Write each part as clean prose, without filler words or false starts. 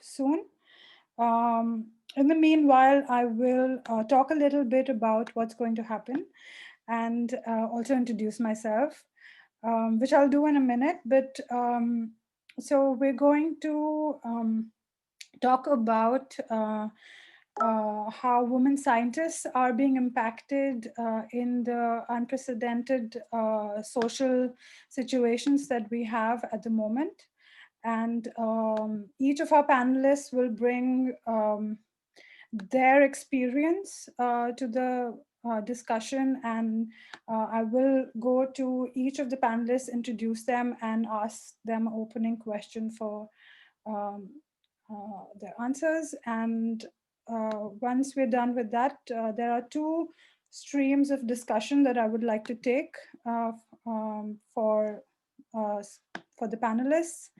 soon. In the meanwhile, I will talk a little bit about what's going to happen and also introduce myself, which I'll do in a minute. But so we're going to talk about how women scientists are being impacted in the unprecedented social situations that we have at the moment. And each of our panelists will bring their experience to the discussion, and I will go to each of the panelists, introduce them, and ask them an opening question for um, their answers. And once we're done with that, there are two streams of discussion that I would like to take uh, for the panelists.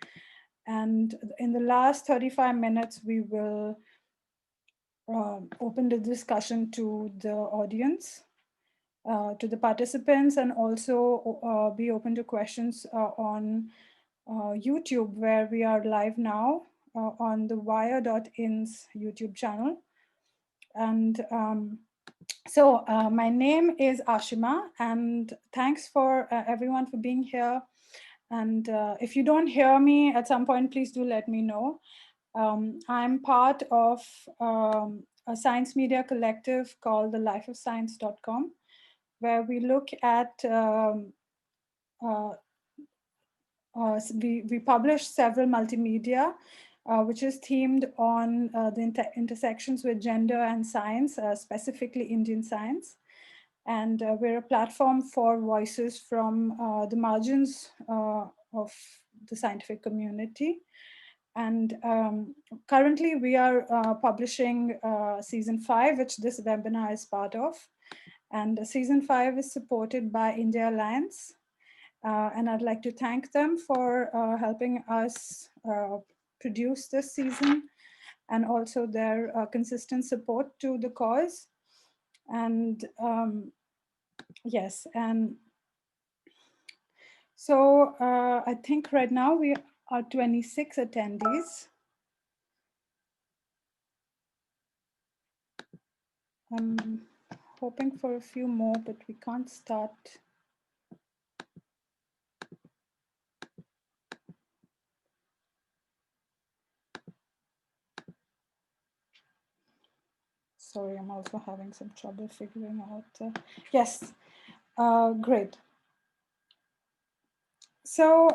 And in the last 35 minutes, we will open the discussion to the audience, to the participants, and also be open to questions on YouTube, where we are live now on the wire.in's YouTube channel. And so my name is Ashima, and thanks for everyone for being here. And if you don't hear me at some point, please do let me know. I'm part of a science media collective called the lifeofscience.com, where we look at, we publish several multimedia, which is themed on the intersections with gender and science, specifically Indian science. And we're a platform for voices from the margins of the scientific community. And currently we are publishing season 5, which this webinar is part of. And season 5 is supported by India Alliance. And I'd like to thank them for helping us produce this season, and also their consistent support to the cause. And yes, and so I think right now we are 26 attendees. I'm hoping for a few more, but we can't start. Sorry, I'm also having some trouble figuring out. Yes, great. So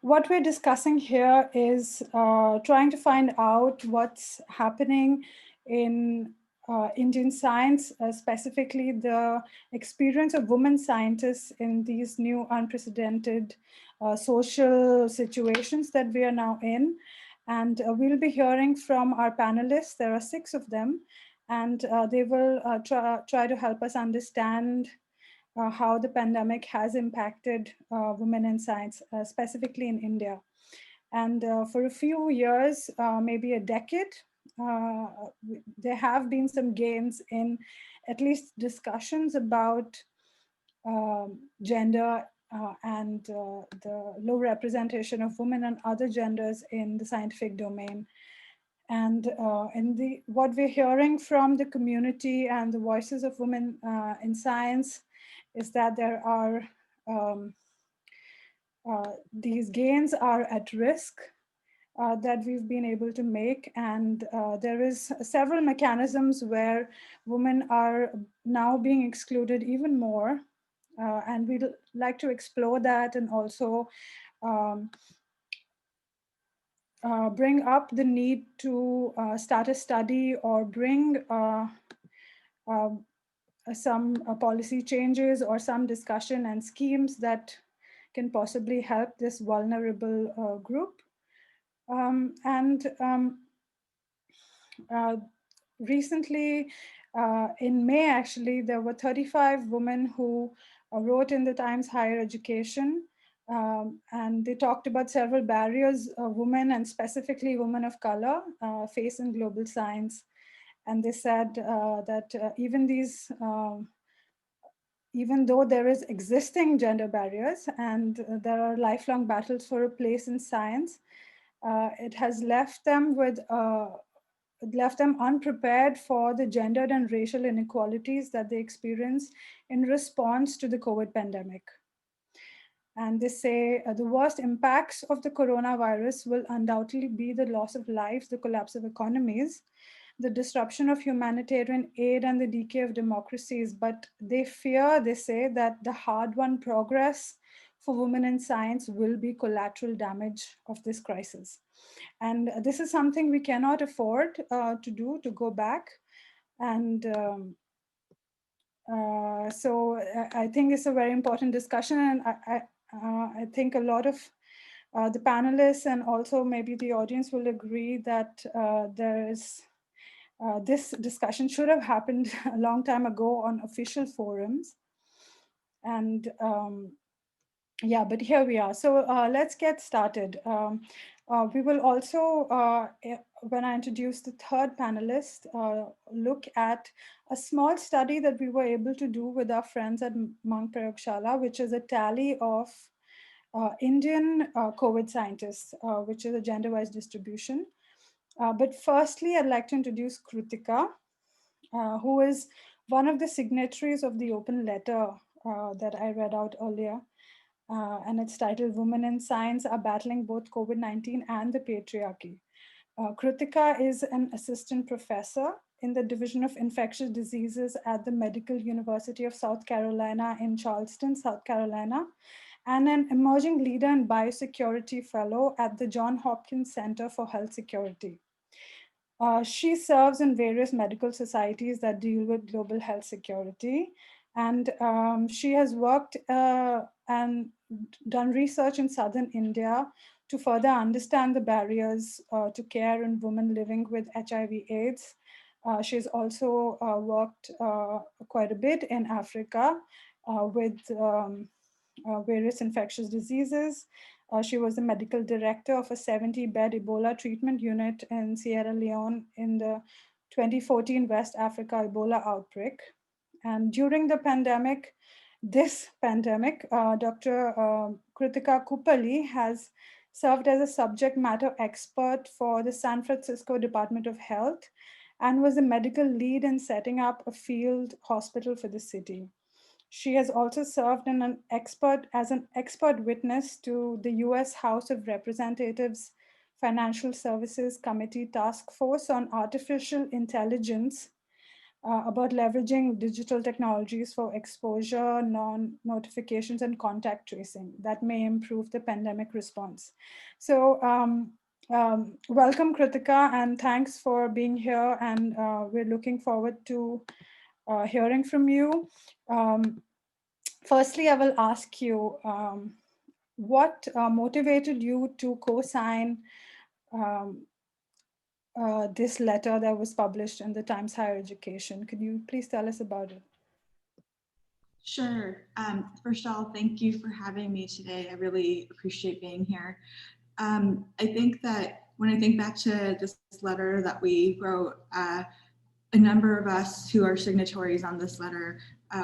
what we're discussing here is trying to find out what's happening in Indian science, specifically the experience of women scientists in these new unprecedented social situations that we are now in. And we'll be hearing from our panelists. There are 6 of them, and they will try to help us understand how the pandemic has impacted women in science, specifically in India. And for a few years, maybe a decade, there have been some gains in at least discussions about gender and the low representation of women and other genders in the scientific domain. And what we're hearing from the community and the voices of women in science is that there are these gains are at risk that we've been able to make. And there is several mechanisms where women are now being excluded even more. And we'd like to explore that, and also bring up the need to start a study or bring some policy changes or some discussion and schemes that can possibly help this vulnerable group. Recently, in May, actually, there were 35 women who wrote in the Times Higher Education, and they talked about several barriers women, and specifically women of color, face in global science. And they said that even though there is existing gender barriers and there are lifelong battles for a place in science, It has left them unprepared for the gendered and racial inequalities that they experience in response to the COVID pandemic. And they say the worst impacts of the coronavirus will undoubtedly be the loss of lives, the collapse of economies, the disruption of humanitarian aid, and the decay of democracies. But they fear, they say, that the hard won progress for women in science will be collateral damage of this crisis. And this is something we cannot afford to do, to go back. And I think it's a very important discussion, and I think a lot of the panelists and also maybe the audience will agree that this discussion should have happened a long time ago on official forums. And yeah, but here we are. So let's get started. We will also, when I introduce the third panelist, look at a small study that we were able to do with our friends at Monk Prayogshala, which is a tally of Indian COVID scientists, which is a gender-wise distribution. But firstly, I'd like to introduce Kritika, who is one of the signatories of the open letter that I read out earlier. And it's titled Women in Science Are Battling Both COVID-19 and the Patriarchy. Kritika is an assistant professor in the Division of Infectious Diseases at the Medical University of South Carolina in Charleston, South Carolina, and an emerging leader and biosecurity fellow at the Johns Hopkins Center for Health Security. She serves in various medical societies that deal with global health security. And she has worked and done research in Southern India to further understand the barriers to care in women living with HIV/AIDS. She's also worked quite a bit in Africa with various infectious diseases. She was the medical director of a 70-bed Ebola treatment unit in Sierra Leone in the 2014 West Africa Ebola outbreak. And during the pandemic, Dr. Kritika Kupali has served as a subject matter expert for the San Francisco Department of Health and was a medical lead in setting up a field hospital for the city. She has also served as an expert witness to the US House of Representatives Financial Services Committee Task Force on Artificial Intelligence about leveraging digital technologies for exposure, non-notifications, and contact tracing that may improve the pandemic response. So welcome, Kritika, and thanks for being here. And we're looking forward to hearing from you. Firstly, I will ask you, what motivated you to co-sign um, this letter that was published in the Times Higher Education? Could you please tell us about it? Sure. First of all, thank you for having me today. I really appreciate being here. I think that when I think back to this letter that we wrote, a number of us who are signatories on this letter,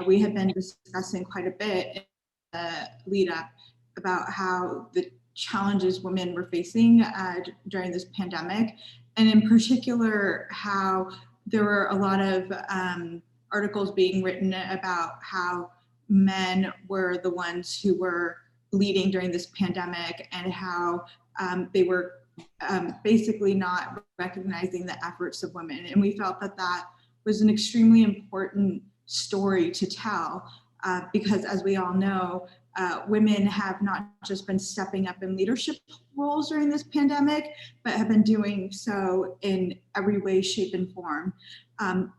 we have been discussing quite a bit in the lead up about how the challenges women were facing during this pandemic, and in particular, how there were a lot of articles being written about how men were the ones who were leading during this pandemic and how they were basically not recognizing the efforts of women. And we felt that that was an extremely important story to tell because, as we all know, women have not just been stepping up in leadership roles during this pandemic, but have been doing so in every way, shape, and form.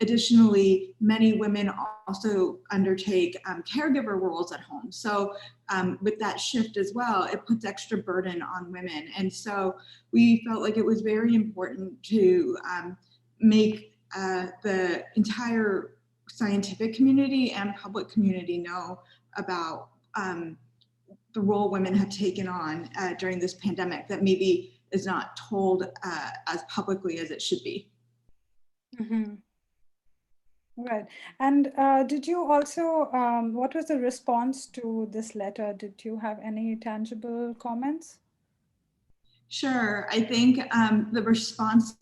Additionally, many women also undertake caregiver roles at home. So with that shift as well, it puts extra burden on women. And so we felt like it was very important to make the entire scientific community and public community know about the role women have taken on during this pandemic that maybe is not told as publicly as it should be. Mm-hmm. Right. And did you also, what was the response to this letter? Did you have any tangible comments? Sure. I think the response,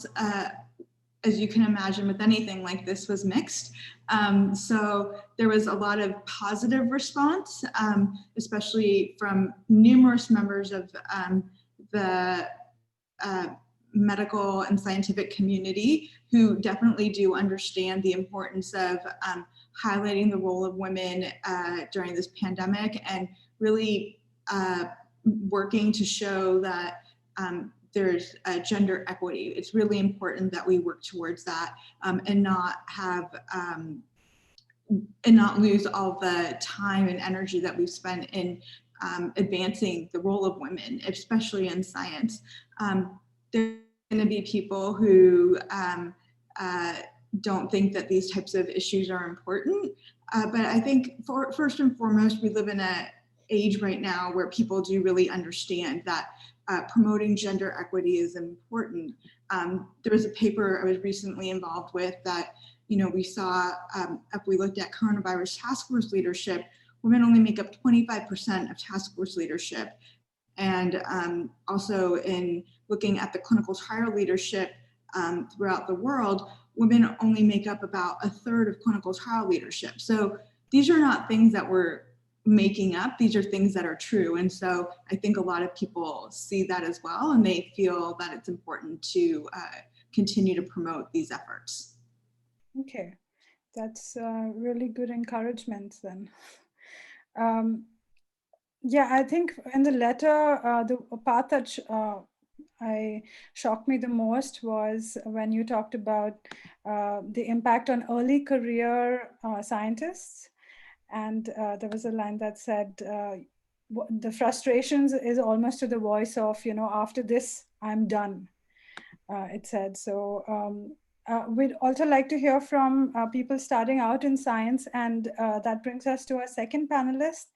as you can imagine with anything like this, was mixed. So there was a lot of positive response, especially from numerous members of the medical and scientific community who definitely do understand the importance of highlighting the role of women during this pandemic and really working to show that there's gender equity. It's really important that we work towards that and not have and not lose all the time and energy that we've spent in advancing the role of women, especially in science. There's going to be people who don't think that these types of issues are important. But I think first and foremost, we live in an age right now where people do really understand that promoting gender equity is important. There was a paper I was recently involved with that, we saw if we looked at coronavirus task force leadership, women only make up 25% of task force leadership. And also in looking at the clinical trial leadership throughout the world, women only make up about a third of clinical trial leadership. So these are not things that we're making up. These are things that are true. And so I think a lot of people see that as well, and they feel that it's important to continue to promote these efforts. Okay, that's really good encouragement then. Yeah, I think in the letter, the part that I shocked me the most was when you talked about the impact on early career scientists. And there was a line that said, the frustrations is almost to the voice of, after this, I'm done, it said. So we'd also like to hear from people starting out in science. And that brings us to our second panelist,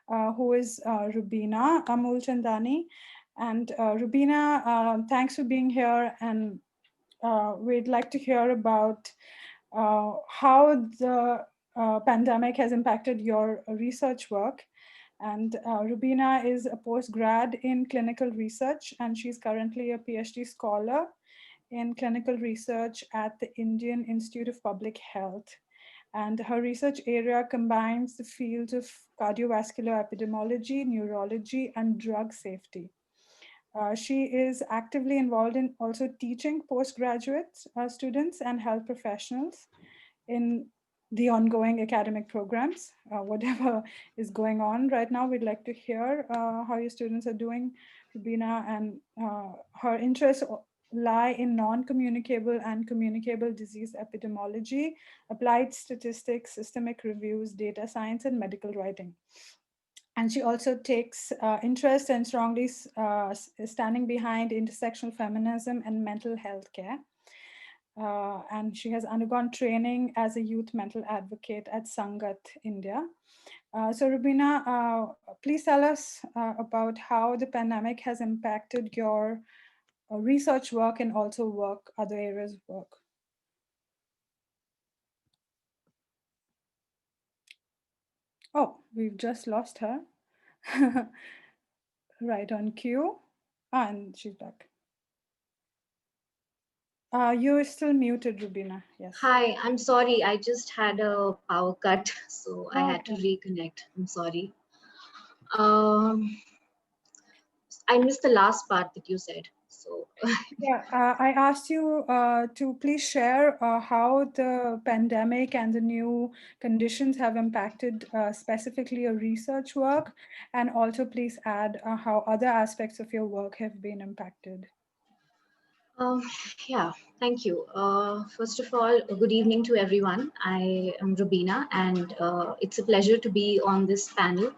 who is Robina Amulchandani. And Robina, thanks for being here. And we'd like to hear about how the pandemic has impacted your research work. And Robina is a postgrad in clinical research, and she's currently a PhD scholar in clinical research at the Indian Institute of Public Health. And her research area combines the fields of cardiovascular epidemiology, neurology, and drug safety. She is actively involved in also teaching postgraduate students and health professionals in the ongoing academic programs. Whatever is going on right now, we'd like to hear how your students are doing, Rubina, and her interests lie in non-communicable and communicable disease epidemiology, applied statistics, systemic reviews, data science, and medical writing. And she also takes interest and strongly standing behind intersectional feminism and mental health care. And she has undergone training as a youth mental advocate at Sangat, India. So Rubina, please tell us about how the pandemic has impacted your research work and also other areas of work. Oh, we've just lost her. Right on cue. And she's back. You're still muted, Rubina. Yes. Hi, I'm sorry. I just had a power cut, so I had to Okay. reconnect. I'm sorry. I missed the last part that you said. So Yeah, I asked you to please share how the pandemic and the new conditions have impacted specifically your research work, and also please add how other aspects of your work have been impacted. yeah, thank you. First of all, good evening to everyone. I am Robina, and it's a pleasure to be on this panel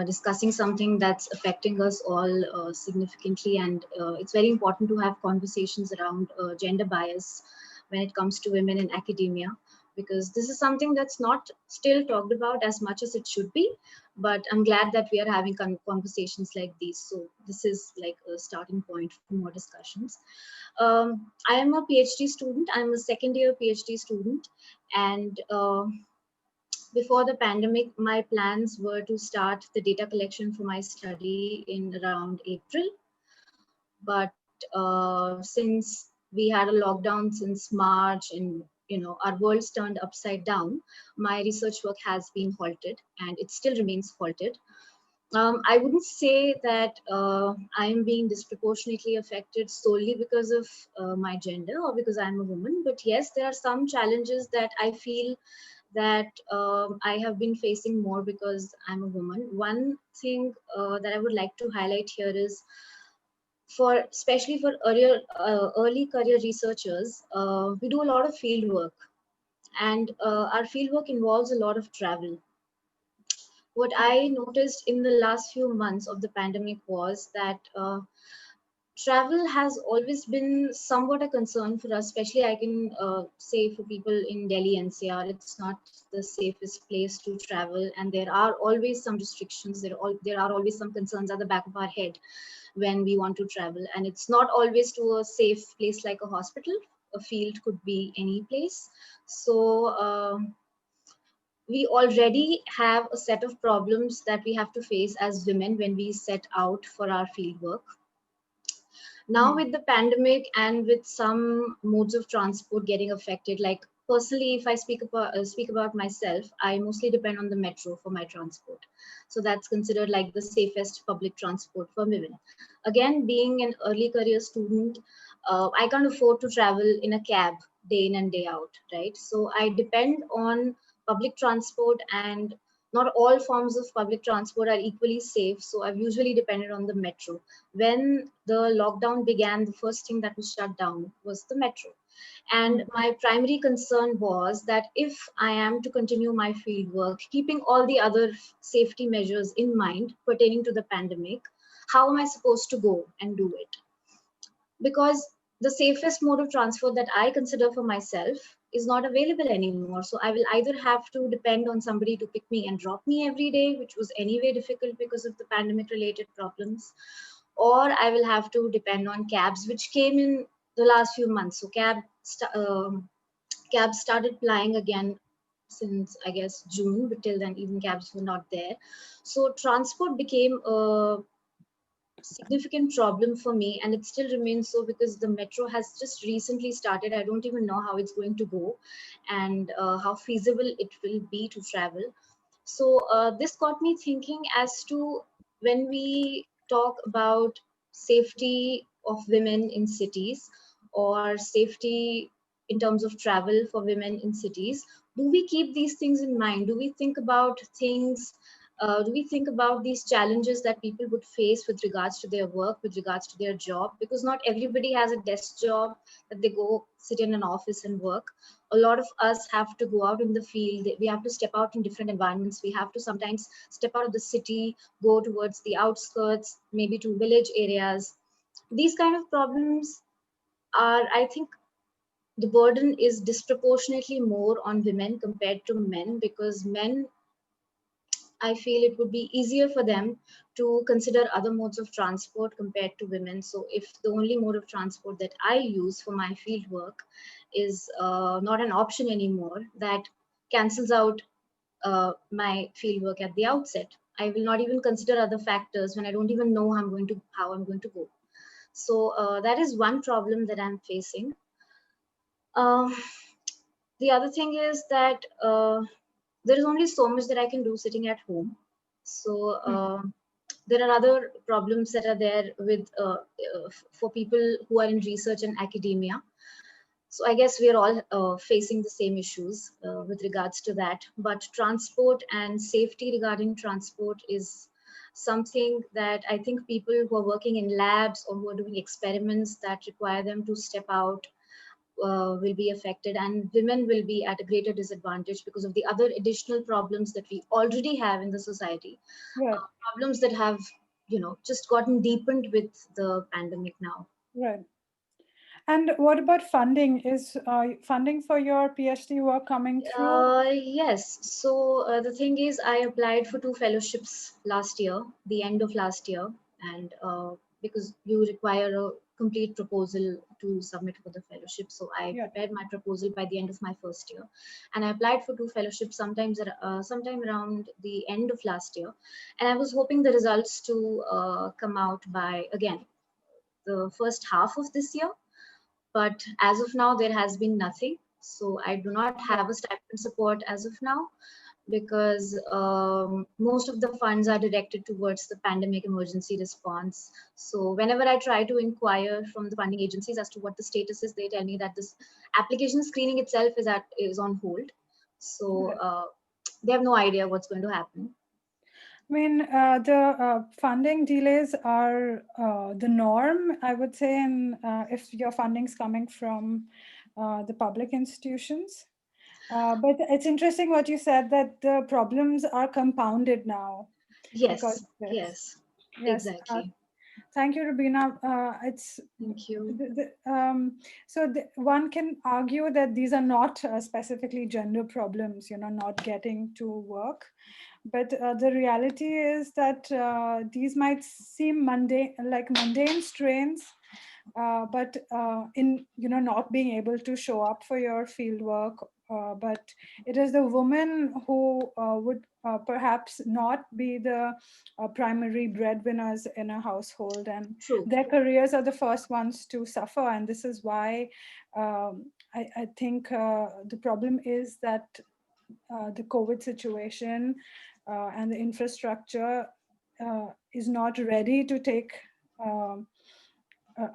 discussing something that's affecting us all significantly. And it's very important to have conversations around gender bias when it comes to women in academia, because this is something that's not still talked about as much as it should be. But I'm glad that we are having conversations like these. So this is like a starting point for more discussions. I am a PhD student. I'm a second year PhD student. And before the pandemic, my plans were to start the data collection for my study in around April. but since we had a lockdown since March, and our world's turned upside down, my research work has been halted, and it still remains halted. I wouldn't say that I'm being disproportionately affected solely because of my gender or because I'm a woman, but yes, there are some challenges that I feel that I have been facing more because I'm a woman. One thing that I would like to highlight here is, especially for early career researchers, we do a lot of field work, and our field work involves a lot of travel. What I noticed in the last few months of the pandemic was that travel has always been somewhat a concern for us, especially I can say for people in Delhi NCR, it's not the safest place to travel, and there are always some restrictions. There are always some concerns at the back of our head when we want to travel, and it's not always to a safe place like a hospital. A field could be any place. So we already have a set of problems that we have to face as women when we set out for our field work. Now with the pandemic and with some modes of transport getting affected, like personally, if I speak about myself, I mostly depend on the metro for my transport. So that's considered like the safest public transport for women. Again, being an early career student, I can't afford to travel in a cab day in and day out, right? So I depend on public transport, and not all forms of public transport are equally safe. So I've usually depended on the metro. When the lockdown began, the first thing that was shut down was the metro. And my primary concern was that if I am to continue my field work, keeping all the other safety measures in mind pertaining to the pandemic, how am I supposed to go and do it? Because the safest mode of transport that I consider for myself is not available anymore. So I will either have to depend on somebody to pick me and drop me every day, which was anyway difficult because of the pandemic related problems, or I will have to depend on cabs, which came in the last few months. So cabs started flying again since I guess June, but till then even cabs were not there. So transport became a significant problem for me, and it still remains so because the metro has just recently started. I don't even know how it's going to go, and how feasible it will be to travel. So this got me thinking as to, when we talk about safety of women in cities, or safety in terms of travel for women in cities, do we keep these things in mind? Do we think about things? Do we think about these challenges that people would face with regards to their work, with regards to their job? Because not everybody has a desk job that they go sit in an office and work. A lot of us have to go out in the field. We have to step out in different environments. We have to sometimes step out of the city, go towards the outskirts, maybe to village areas. These kind of problems are, I think, the burden is disproportionately more on women compared to men, because men, I feel it would be easier for them to consider other modes of transport compared to women. So if the only mode of transport that I use for my field work is not an option anymore, that cancels out my field work at the outset. I will not even consider other factors when I don't even know how I'm going to go. So that is one problem that I'm facing. Um, the other thing is that there is only so much that I can do sitting at home. So there are other problems that are there with for people who are in research and academia. So I guess we are all facing the same issues with regards to that. But transport and safety regarding transport is something that I think people who are working in labs or who are doing experiments that require them to step out will be affected, and women will be at a greater disadvantage because of the other additional problems that we already have in the society. Right. Problems that have, just gotten deepened with the pandemic now. Right. And what about funding? Is funding for your PhD work coming through? Yes. So the thing is, I applied for 2 fellowships last year, the end of last year, and because you require a complete proposal to submit for the fellowship, so I Yeah. prepared my proposal by the end of my first year, and I applied for 2 fellowships sometime around the end of last year, and I was hoping the results to come out by, again, the first half of this year. But as of now, there has been nothing. So I do not have a stipend support as of now, because most of the funds are directed towards the pandemic emergency response. So whenever I try to inquire from the funding agencies as to what the status is, they tell me that this application screening itself is on hold. So they have no idea what's going to happen. I mean, the funding delays are the norm, I would say, and if your funding's coming from the public institutions. But it's interesting what you said, that the problems are compounded now because Yes, of this. yes, Yes. exactly. Thank you, Robina. It's Thank you. one can argue that these are not specifically gender problems, not getting to work. But the reality is that these might seem mundane strains, but in not being able to show up for your field work, but it is the woman who would perhaps not be the primary breadwinners in a household, and True. their careers are the first ones to suffer. And this is why I think the problem is that the COVID situation and the infrastructure is not ready to take um,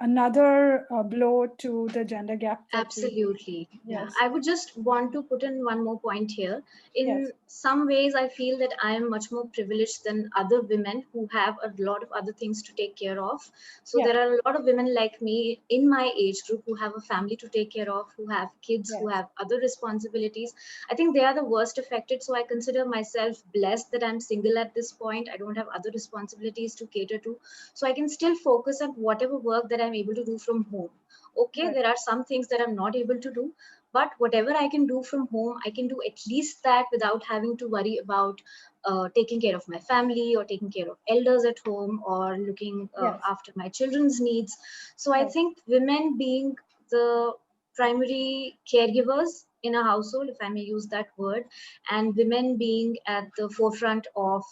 another blow to the gender gap that we. Absolutely. Yeah. Yes, I would just want to put in one more point here. yes, In some ways, I feel that I am much more privileged than other women who have a lot of other things to take care of. So yes, there are a lot of women like me in my age group who have a family to take care of, who have kids, who yes, have other responsibilities. I think they are the worst affected. So I consider myself blessed that I'm single at this point. I don't have other responsibilities to cater to. So I can still focus on whatever work that I'm able to do from home. Okay, right, there are some things that I'm not able to do, but whatever I can do from home, I can do at least that without having to worry about taking care of my family or taking care of elders at home or looking yes, after my children's needs. So I right, think women being the primary caregivers in a household, if I may use that word, and women being at the forefront of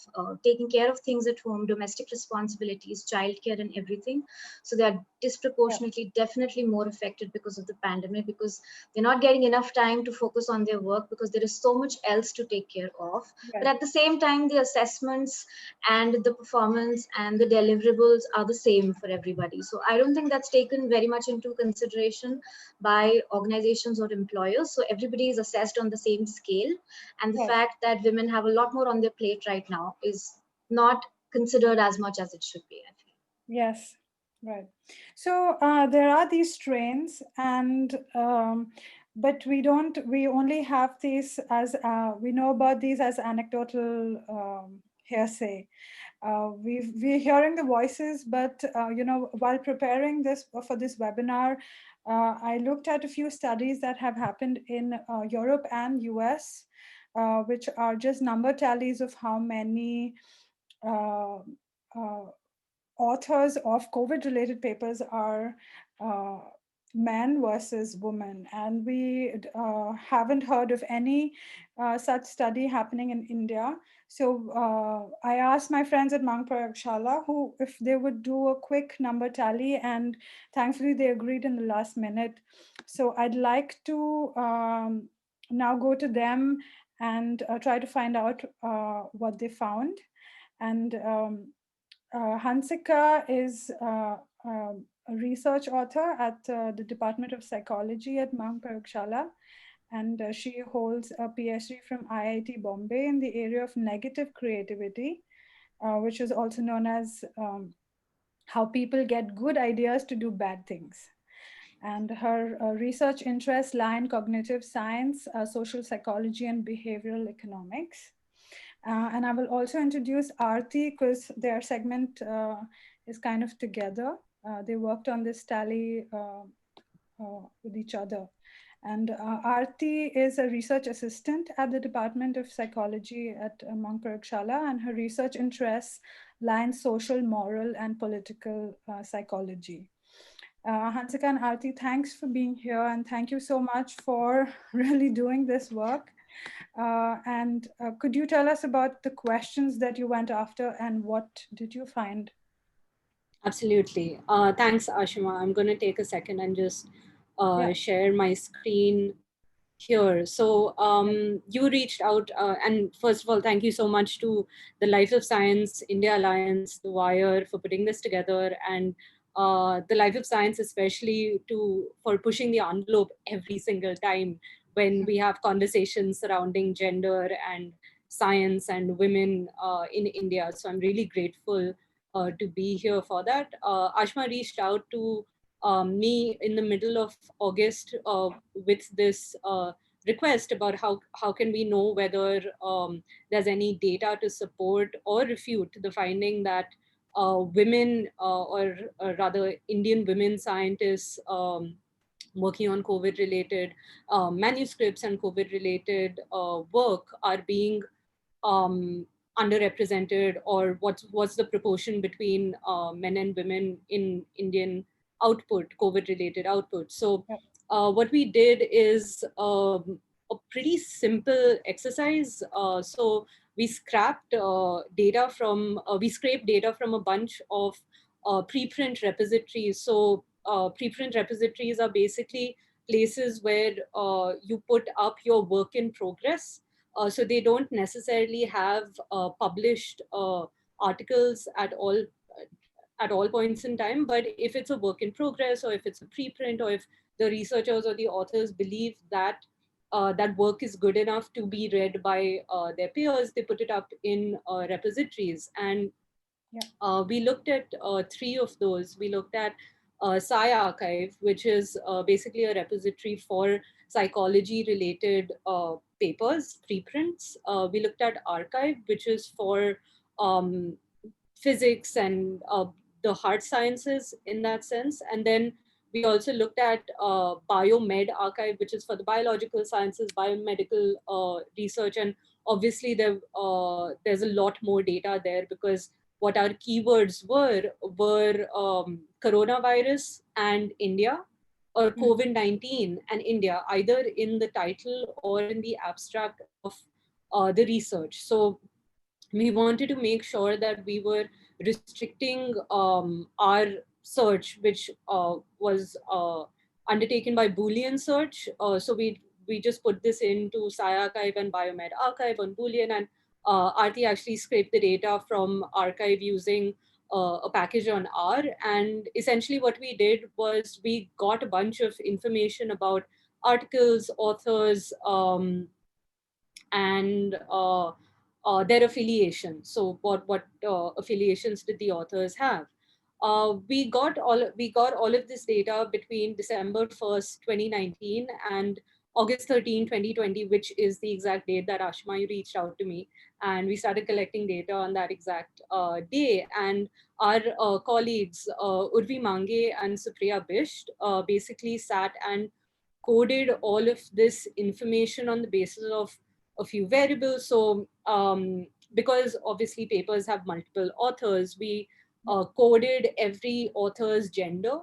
taking care of things at home, domestic responsibilities, childcare, and everything. So they are yeah, disproportionately, definitely more affected because of the pandemic, because they're not getting enough time to focus on their work because there is so much else to take care of. But right, at the same time, the assessments and the performance and the deliverables are the same for everybody. So I don't think that's taken very much into consideration by organizations or employers. So everybody is assessed on the same scale. And the right. fact that women have a lot more on their plate right now is not considered as much as it should be, I feel. Yes, right. So there are these strains, and but we only have these as we know about these as anecdotal hearsay. We're hearing the voices, but while preparing this for this webinar, I looked at a few studies that have happened in Europe and US, which are just number tallies of how many uh, uh, authors of COVID-related papers are uh, men versus women. And we haven't heard of any such study happening in India. So I asked my friends at Mang Prayogshala who if they would do a quick number tally, and thankfully they agreed in the last minute. So I'd like to now go to them and try to find out what they found. And Hansika is a research author at the Department of Psychology at Mang Prayogshala, and she holds a PhD from IIT Bombay in the area of negative creativity, which is also known as how people get good ideas to do bad things. And her research interests lie in cognitive science, social psychology, and behavioral economics. And I will also introduce Aarti because their segment is kind of together. They worked on this tally with each other. And Aarti is a research assistant at the Department of Psychology at Mang Prayogshala, and her research interests lie in social, moral, and political psychology. Hansika and Aarti, thanks for being here, and thank you so much for really doing this work. And could you tell us about the questions that you went after and what did you find? Absolutely. Thanks, Ashima. I'm going to take a second and just Yeah. share my screen here. So you reached out, and first of all, thank you so much to the Life of Science India Alliance, the Wire, for putting this together, and the Life of Science especially for pushing the envelope every single time when we have conversations surrounding gender and science and women in India. So I'm really grateful to be here for that. Ashma reached out to me in the middle of August with this request about how can we know whether there's any data to support or refute the finding that women or rather Indian women scientists working on COVID related manuscripts and COVID related work are being um, underrepresented, or what's the proportion between men and women in Indian output, COVID related output. So Yeah. what we did is a pretty simple exercise. So we scraped data from a bunch of preprint repositories. So preprint repositories are basically places where you put up your work in progress, so they don't necessarily have published articles at all points in time. But if it's a work in progress, or if it's a preprint, or if the researchers or the authors believe that that work is good enough to be read by their peers, they put it up in repositories. And Yeah. we looked at three of those. We looked at Sci Archive, which is basically a repository for psychology related papers, preprints. We looked at Archive, which is for um, physics and the hard sciences in that sense. And then we also looked at Biomed Archive, which is for the biological sciences, biomedical research. And obviously there's a lot more data there, because what our keywords were coronavirus and India, or COVID-19 and India, either in the title or in the abstract of the research. So we wanted to make sure that we were restricting our search, which was undertaken by Boolean search. So we just put this into Sci Archive and Biomed Archive on Boolean, and Aarti actually scraped the data from Archive using a package on R. And essentially what we did was we got a bunch of information about articles, authors, and their affiliation. So what affiliations did the authors have? We got all of this data between December 1st, 2019 and August 13, 2020, which is the exact date that Ashma, you reached out to me, and we started collecting data on that exact day. And our colleagues Urvi Mange and Supriya Bisht basically sat and coded all of this information on the basis of a few variables. So because obviously papers have multiple authors, we coded every author's gender.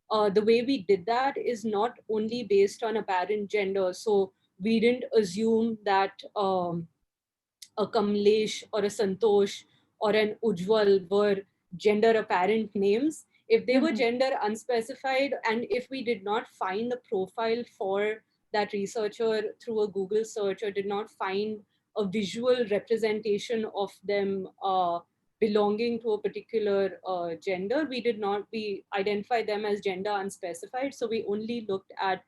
The way we did that is not only based on apparent gender. So we didn't assume that a Kamlesh or a Santosh or an Ujwal were gender apparent names. If they were gender unspecified, and if we did not find the profile for that researcher through a Google search, or did not find a visual representation of them belonging to a particular gender, we identified them as gender unspecified. So we only looked at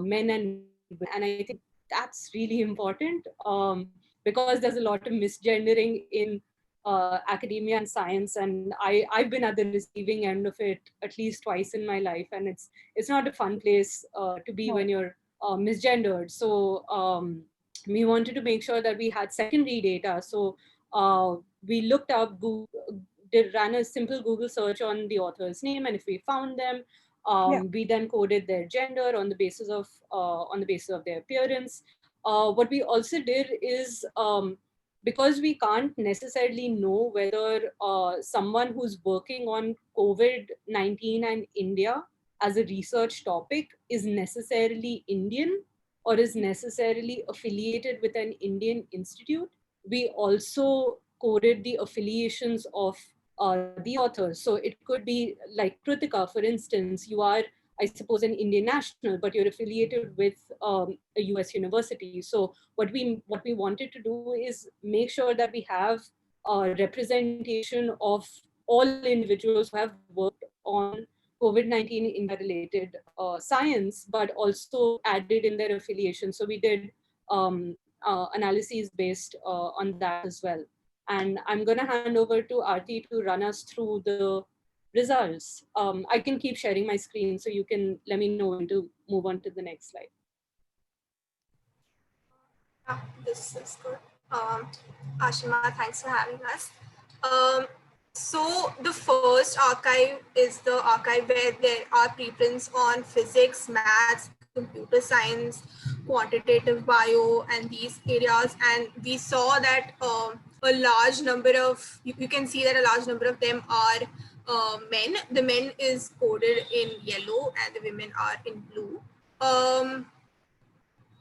men and women. And I think that's really important, because there's a lot of misgendering in academia and science, and I've been at the receiving end of it at least twice in my life, and it's not a fun place to be No. when you're misgendered. So we wanted to make sure that we had secondary data. So we looked up ran a simple Google search on the author's name, and if we found them, Yeah. we then coded their gender on the basis of their appearance. What we also did is, because we can't necessarily know whether someone who's working on COVID-19 and India as a research topic is necessarily Indian or is necessarily affiliated with an Indian institute, we also coded the affiliations of the authors. So it could be like Kritika, for instance, you are, I suppose, an Indian national, but you're affiliated with a US university. So what we wanted to do is make sure that we have representation of all individuals who have worked on COVID-19 India-related science, but also added in their affiliation. So we did analyses based on that as well. And I'm going to hand over to Aarti to run us through the results. I can keep sharing my screen so you can let me know when to move on to the next slide. This is good. Ashima, thanks for having us. Um, so the first archive is the archive where there are preprints on physics, maths, computer science, quantitative bio, and these areas. And we saw that a large number of, you can see that a large number of them are men. The men is coded in yellow and the women are in blue.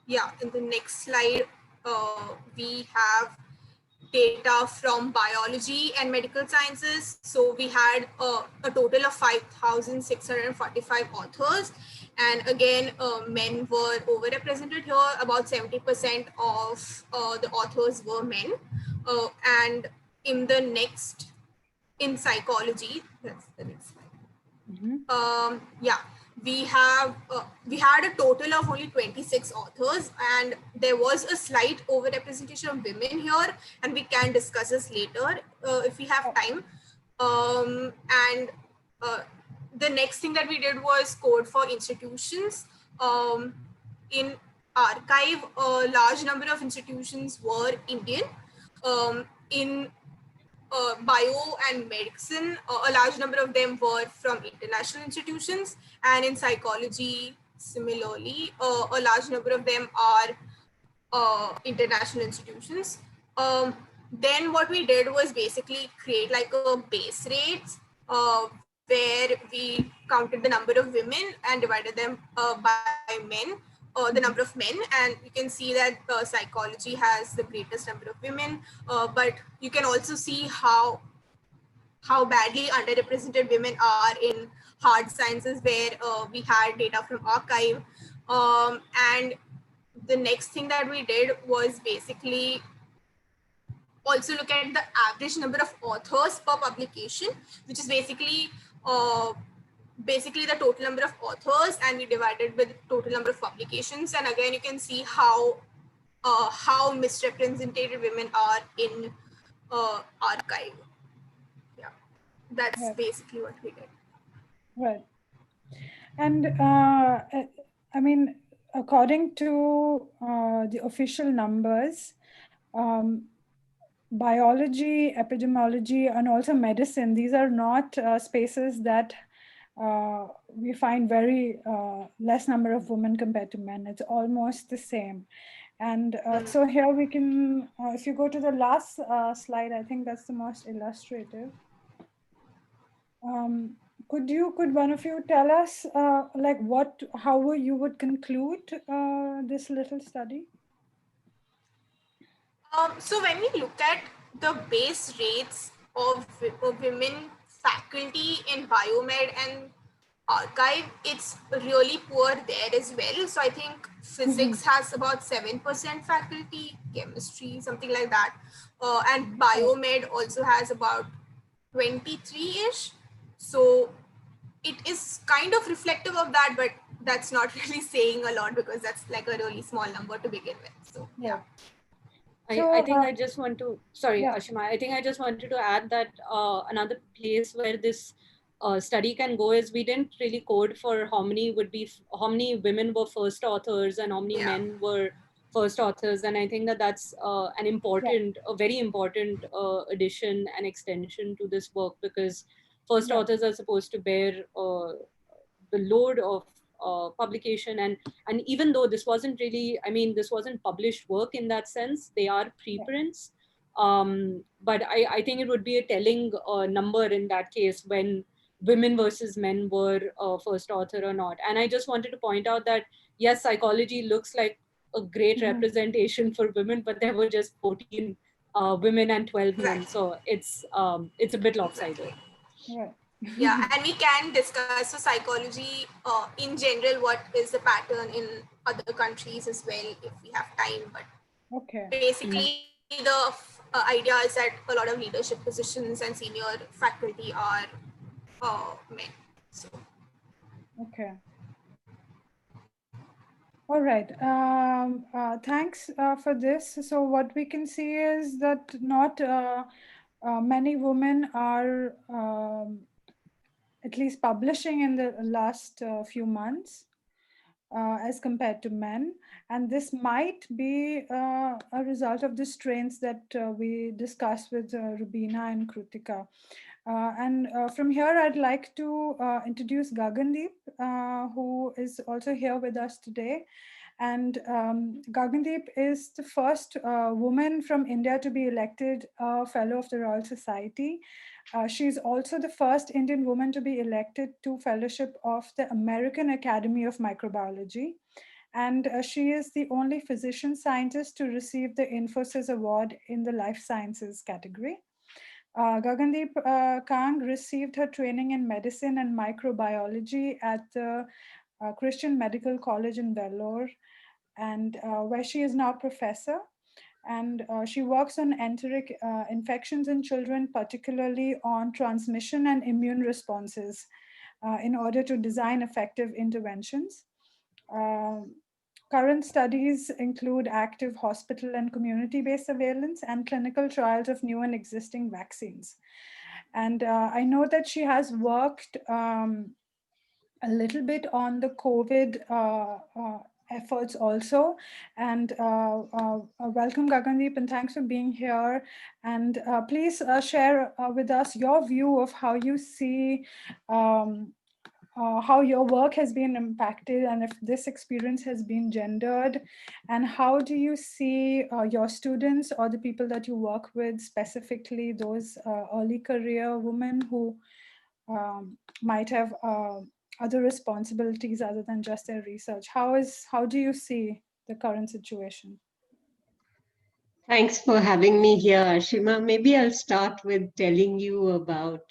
Yeah, in the next slide, we have data from biology and medical sciences. So we had a total of 5,645 authors. And again, men were overrepresented here. About 70% of the authors were men. And in the next, in psychology, that's the next slide. Yeah, we had a total of only 26 authors, and there was a slight overrepresentation of women here, and we can discuss this later if we have time. And the next thing that we did was code for institutions. In archive, a large number of institutions were Indian. In bio and medicine, a large number of them were from international institutions, and in psychology, similarly, a large number of them are international institutions. Then what we did was basically create like a base rates where we counted the number of women and divided them by men, the number of men, and you can see that psychology has the greatest number of women, but you can also see how badly underrepresented women are in hard sciences, where we had data from archive. And the next thing that we did was basically also look at the average number of authors per publication, which is basically the total number of authors, and we divided with total number of publications. And again, you can see how misrepresented women are in archive. Yeah, that's basically what we did. Right. And I mean, according to the official numbers, biology, epidemiology, and also medicine, these are not spaces that we find very less number of women compared to men. It's almost the same. And so here we can, if you go to the last slide, I think that's the most illustrative. Could one of you tell us like how you would conclude this little study? So when we look at the base rates of women faculty in biomed and archive, it's really poor there as well. So I think physics has about 7% faculty, chemistry, something like that. And biomed also has about 23-ish. So it is kind of reflective of that, but that's not really saying a lot because that's like a really small number to begin with. So yeah. I think I just want to, sorry, Ashima, I think I just wanted to add that another place where this study can go is we didn't really code for how many women were first authors and how many men were first authors. And I think that that's a very important addition and extension to this work, because first authors are supposed to bear the load of publication, and even though this wasn't published work in that sense, they are preprints, but I think it would be a telling number in that case when women versus men were first author or not. And I just wanted to point out that yes, psychology looks like a great representation for women, but there were just 14 women and 12 men. So it's a bit lopsided. Right. Yeah, and we can discuss so psychology in general, what is the pattern in other countries as well if we have time. But Okay. basically, the idea is that a lot of leadership positions and senior faculty are men. So Okay. All right. Thanks for this. So what we can see is that not many women are at least publishing in the last few months as compared to men. And this might be a result of the strains that we discussed with Robina and Krutika. From here, I'd like to introduce Gagandeep, who is also here with us today. And Gagandeep is the first woman from India to be elected a Fellow of the Royal Society. She's also the first Indian woman to be elected to Fellowship of the American Academy of Microbiology. And she is the only physician scientist to receive the Infosys Award in the Life Sciences category. Gagandeep Kang received her training in medicine and microbiology at the Christian Medical College in Vellore, and where she is now professor. And she works on enteric infections in children, particularly on transmission and immune responses, in order to design effective interventions. Current studies include active hospital and community-based surveillance and clinical trials of new and existing vaccines. And I know that she has worked a little bit on the COVID efforts also. And welcome, Gagandeep, and thanks for being here. And please share with us your view of how you see how your work has been impacted and if this experience has been gendered, and how do you see your students or the people that you work with, specifically those early career women who might have other responsibilities other than just their research. How do you see the current situation? Thanks for having me here, Ashima. Maybe I'll start with telling you about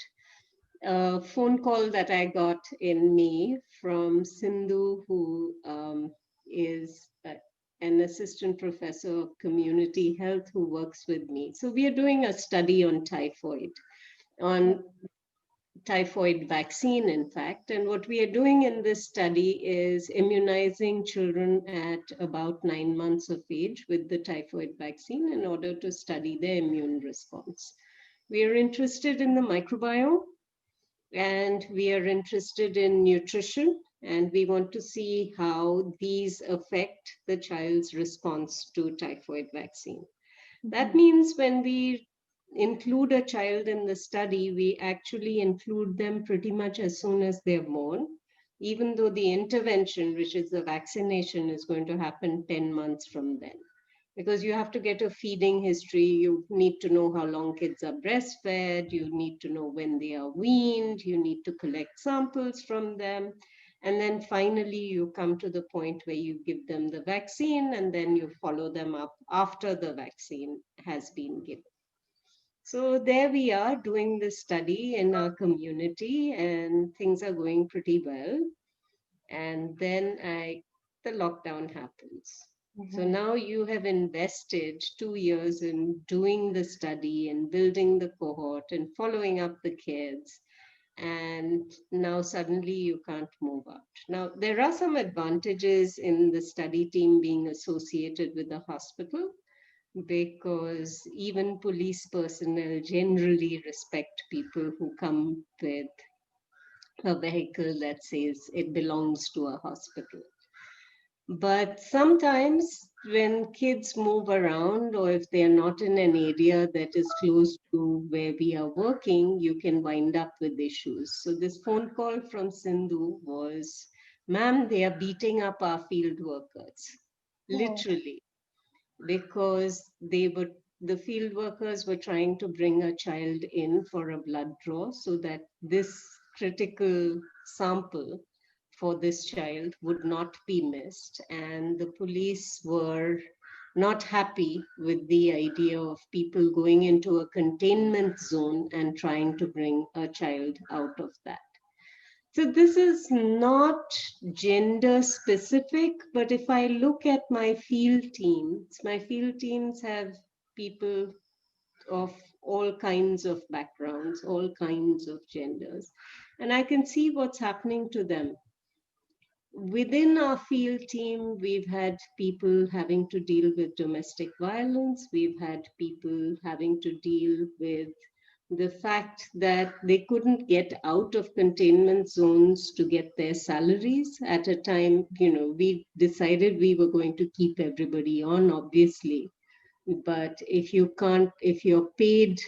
a phone call that I got in May from Sindhu, who is an assistant professor of community health who works with me. So we are doing a study on typhoid vaccine, in fact. And what we are doing in this study is immunizing children at about 9 months of age with the typhoid vaccine in order to study their immune response. We are interested in the microbiome, and we are interested in nutrition, and we want to see how these affect the child's response to typhoid vaccine. That means when we include a child in the study, we actually include them pretty much as soon as they're born, even though the intervention, which is the vaccination, is going to happen 10 months from then. Because you have to get a feeding history, you need to know how long kids are breastfed, you need to know when they are weaned, you need to collect samples from them. And then finally, you come to the point where you give them the vaccine, and then you follow them up after the vaccine has been given. So there we are doing this study in our community, and things are going pretty well. And then the lockdown happens. So now you have invested 2 years in doing the study and building the cohort and following up the kids. And now suddenly you can't move out. Now, there are some advantages in the study team being associated with the hospital, because even police personnel generally respect people who come with a vehicle that says it belongs to a hospital. But sometimes when kids move around, or if they're not in an area that is close to where we are working, you can wind up with issues. So this phone call from Sindhu was, ma'am, they are beating up our field workers, literally, because the field workers were trying to bring a child in for a blood draw so that this critical sample for this child would not be missed. And the police were not happy with the idea of people going into a containment zone and trying to bring a child out of that. So this is not gender specific, but if I look at my field teams have people of all kinds of backgrounds, all kinds of genders, and I can see what's happening to them. Within our field team, we've had people having to deal with domestic violence. We've had people having to deal with the fact that they couldn't get out of containment zones to get their salaries at a time. We decided we were going to keep everybody on, obviously, but if you're paid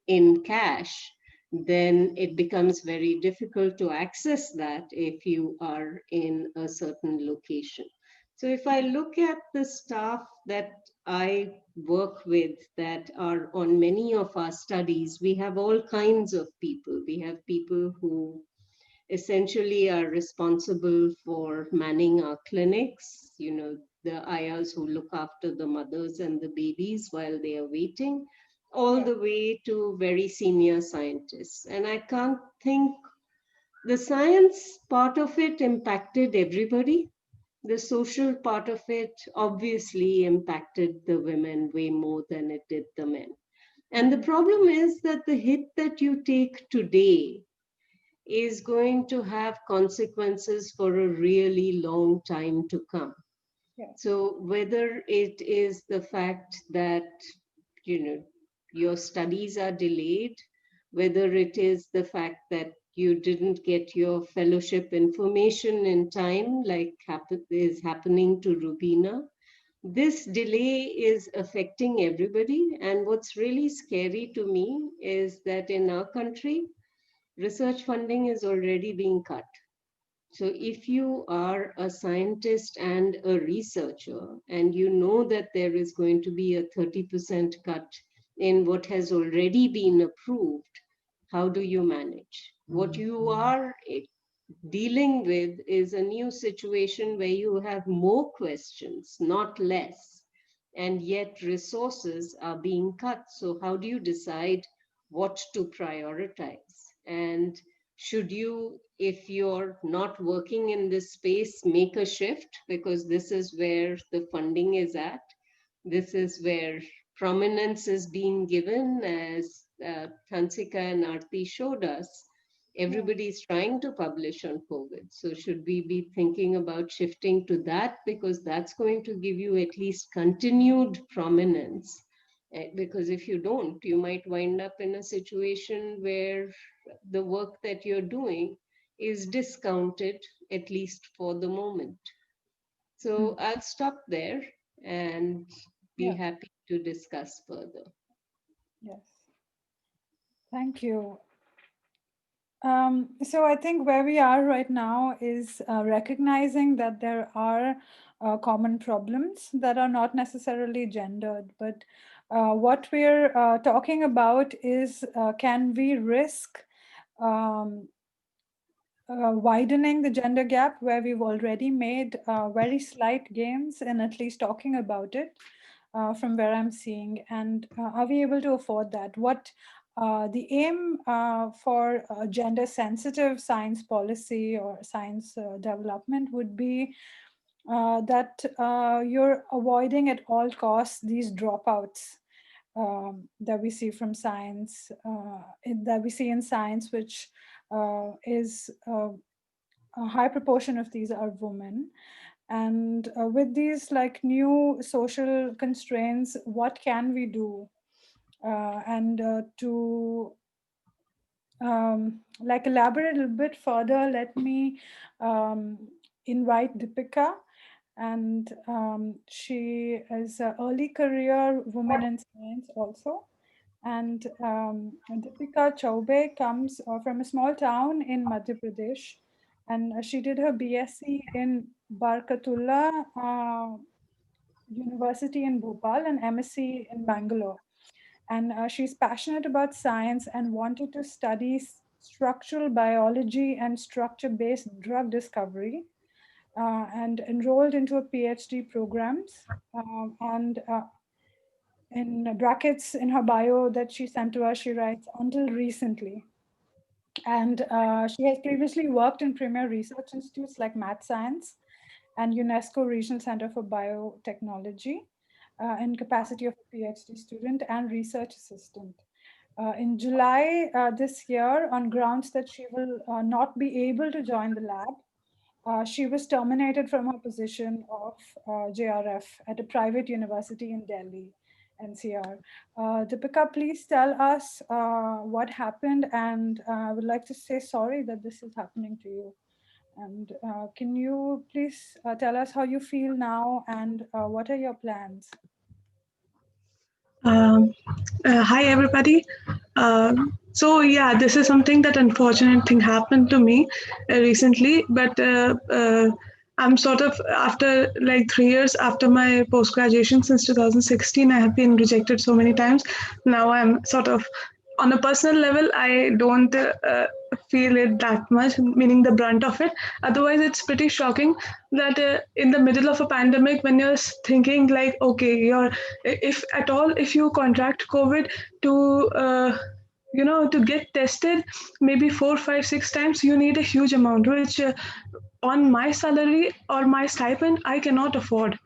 in cash, then it becomes very difficult to access that if you are in a certain location. So if I look at the staff that I work with that are on many of our studies, we have all kinds of people. We have people who essentially are responsible for manning our clinics, the ayahs who look after the mothers and the babies while they are waiting, all the way to very senior scientists. And I can't think, the science part of it impacted everybody. The social part of it obviously impacted the women way more than it did the men. And the problem is that the hit that you take today is going to have consequences for a really long time to come. Yeah. So whether it is the fact that, your studies are delayed, whether it is the fact that you didn't get your fellowship information in time, like is happening to Robina, this delay is affecting everybody. And what's really scary to me is that in our country, research funding is already being cut. So if you are a scientist and a researcher, and you know that there is going to be a 30% cut in what has already been approved, how do you manage? What you are dealing with is a new situation where you have more questions, not less, and yet resources are being cut. So how do you decide what to prioritize? And should you, if you're not working in this space, make a shift, because this is where the funding is at? This is where prominence is being given, as Hansika and Aarti showed us. Everybody's trying to publish on COVID. So should we be thinking about shifting to that? Because that's going to give you at least continued prominence. Because if you don't, you might wind up in a situation where the work that you're doing is discounted, at least for the moment. So I'll stop there and be happy to discuss further. Yes. Thank you. So I think where we are right now is recognizing that there are common problems that are not necessarily gendered, but what we're talking about is can we risk widening the gender gap where we've already made very slight gains in at least talking about it from where I'm seeing, and are we able to afford that? What the aim for gender sensitive science policy or science development would be that you're avoiding at all costs these dropouts that we see from science, that we see in science, which is a high proportion of these are women. And with these like new social constraints, what can we do? And to like elaborate a little bit further, let me invite Deepika. And she is an early career woman in science also. And Deepika Chaube comes from a small town in Madhya Pradesh. And she did her BSc in Barkatullah University in Bhopal and MSc in Bangalore. And she's passionate about science and wanted to study structural biology and structure-based drug discovery. and enrolled into a PhD programs. And in brackets in her bio that she sent to us, she writes, until recently. And she has previously worked in premier research institutes like Math Science and UNESCO Regional Center for Biotechnology in capacity of a PhD student and research assistant. In July this year, on grounds that she will not be able to join the lab, she was terminated from her position of JRF at a private university in Delhi, NCR. Deepika, please tell us what happened, and I would like to say sorry that this is happening to you. And can you please tell us how you feel now and what are your plans? Um, Hi everybody. So yeah, this is something that unfortunate thing happened to me recently, but I'm sort of after like 3 years after my post graduation since 2016, I have been rejected so many times. Now I'm sort of on a personal level, I don't feel it that much, meaning the brunt of it. Otherwise, it's pretty shocking that in the middle of a pandemic, when you're thinking like, okay, you're if at all if you contract COVID to to get tested maybe 4 5 6 times, you need a huge amount, which on my salary or my stipend I cannot afford.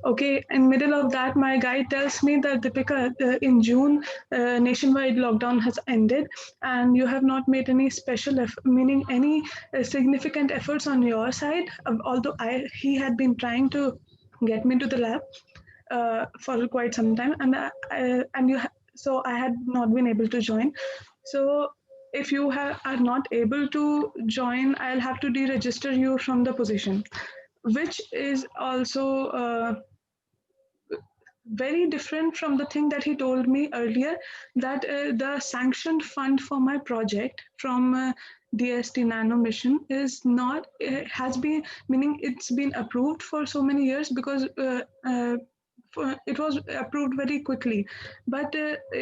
Okay, in middle of that, my guide tells me that Deepika, in June, nationwide lockdown has ended, and you have not made any special, meaning any significant efforts on your side. Although he had been trying to get me to the lab for quite some time, and so I had not been able to join. So if you are not able to join, I'll have to deregister you from the position, which is also very different from the thing that he told me earlier, that the sanctioned fund for my project from DST Nano Mission is not has been, meaning it's been approved for so many years, because it was approved very quickly, but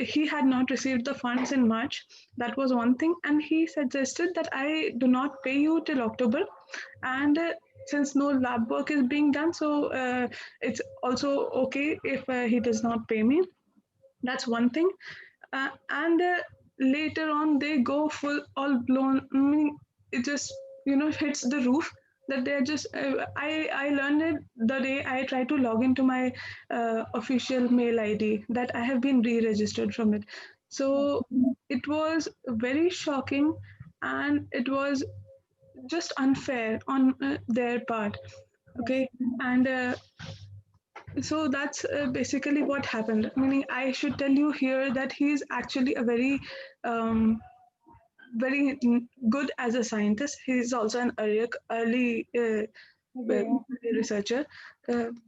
he had not received the funds in March. That was one thing, and he suggested that I do not pay you till October, and since no lab work is being done, so it's also okay if he does not pay me. That's one thing. And later on they go full all blown, I mean, it just hits the roof, that they're just I learned it the day I tried to log into my official mail ID, that I have been re-registered from it. So it was very shocking, and it was just unfair on their part. Okay, and so that's basically what happened. Meaning, I should tell you here that he is actually a um, very good as a scientist. He is also an early Okay. researcher.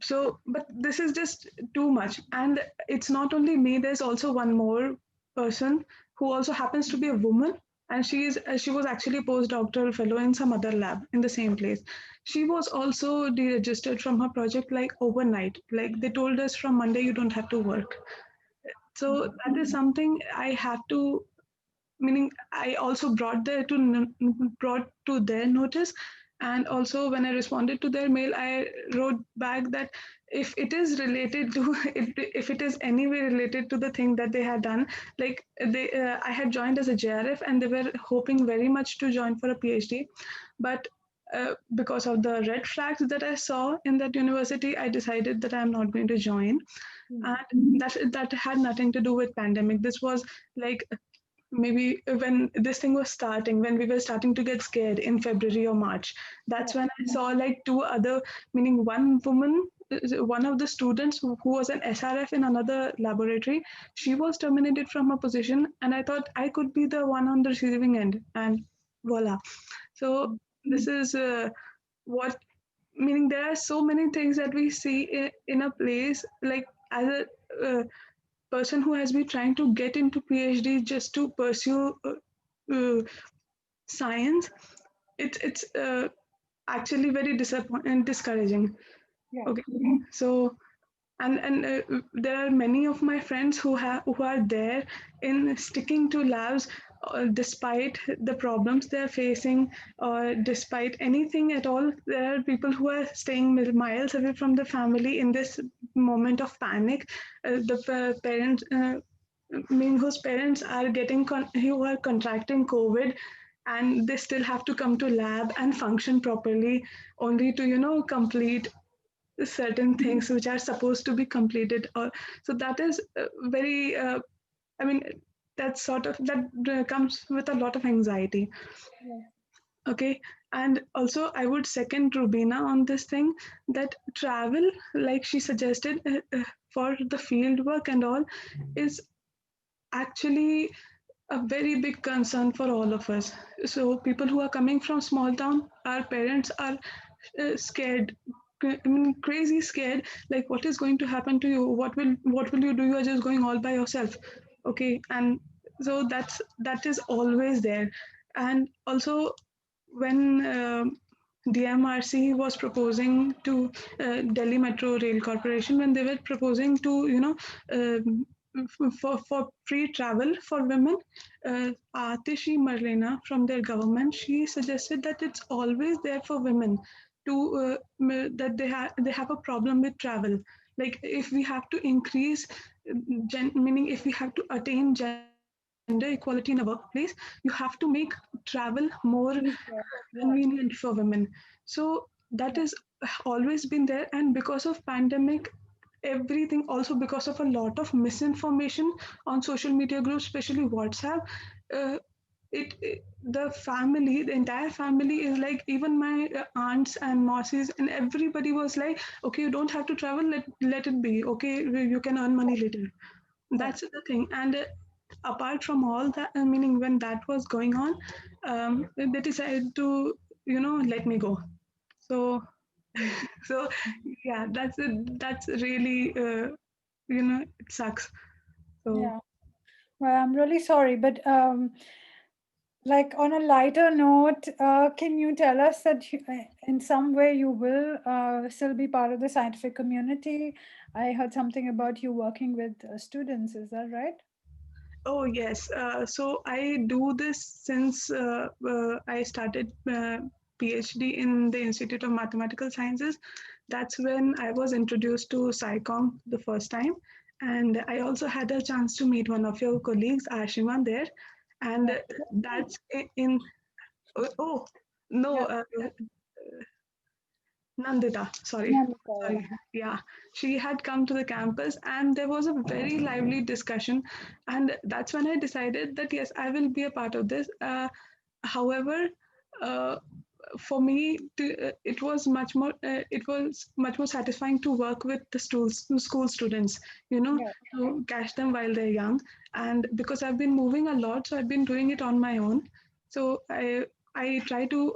So, but this is just too much. And it's not only me. There's also one more person who also happens to be a woman, and she was actually a postdoctoral fellow in some other lab in the same place. She was also deregistered from her project like overnight. Like they told us from Monday you don't have to work. So that is something I have to, meaning I also brought to their notice. And also when I responded to their mail, I wrote back that if it is related to if it is anyway related to the thing that they had done, like I had joined as a JRF, and they were hoping very much to join for a PhD, but because of the red flags that I saw in that university, I decided that I'm not going to join. And that had nothing to do with pandemic. This was like maybe when this thing was starting, when we were starting to get scared in February or March. That's when I saw like two other, meaning one woman, one of the students who was an SRF in another laboratory, she was terminated from her position, and I thought I could be the one on the receiving end, and voila. So this is what, meaning there are so many things that we see in a place, like as a person who has been trying to get into PhD just to pursue uh, science. It's actually very disappointing and discouraging. Yeah. Okay, so and there are many of my friends who are there in sticking to labs despite the problems they're facing, or despite anything at all, there are people who are staying miles away from the family in this moment of panic. The parents, mean whose parents are who are contracting COVID, and they still have to come to lab and function properly, only to complete certain things which are supposed to be completed. Or so that is very. I mean, that sort of that comes with a lot of anxiety. Yes. Okay, and also I would second Rubina on this thing, that travel, like she suggested, for the field work and all, is actually a very big concern for all of us. So people who are coming from small town, our parents are scared. I mean, crazy scared. Like, what is going to happen to you? What will you do? You are just going all by yourself. Okay, and so that is always there. And also, when DMRC was proposing to Delhi Metro Rail Corporation, when they were proposing to, for free travel for women, Atishi Marlena from their government, she suggested that it's always there for women to that they have a problem with travel. Like, if we have to increase meaning if we have to attain gender equality in a workplace, you have to make travel more Yeah. convenient for women. So that Yeah. is always been there, and because of pandemic, everything, also because of a lot of misinformation on social media groups, especially WhatsApp, uh, the entire family is like, even my aunts and mausis and everybody was like, okay, you don't have to travel, let it be, okay, you can earn money later. Yeah. That's the thing. And apart from all that, meaning when that was going on, they decided to, let me go. So, Mm. so yeah, that's really, it sucks. So, Yeah. Well, I'm really sorry, but like on a lighter note, can you tell us that in some way you will still be part of the scientific community? I heard something about you working with students. Is that right? oh yes. So I do this since I started PhD in the Institute of Mathematical Sciences. That's when I was introduced to SciComm the first time, and I also had a chance to meet one of your colleagues, Ashima, there, and Right. that's in. Oh no, Yeah. Nandita, sorry. Monica, yeah. Sorry. Yeah, she had come to the campus and there was a very lively discussion. And that's when I decided that yes, I will be a part of this. However, uh, for me, it was much more satisfying to work with the school students, Yeah. to catch them while they're young. And because I've been moving a lot, so I've been doing it on my own. So I try to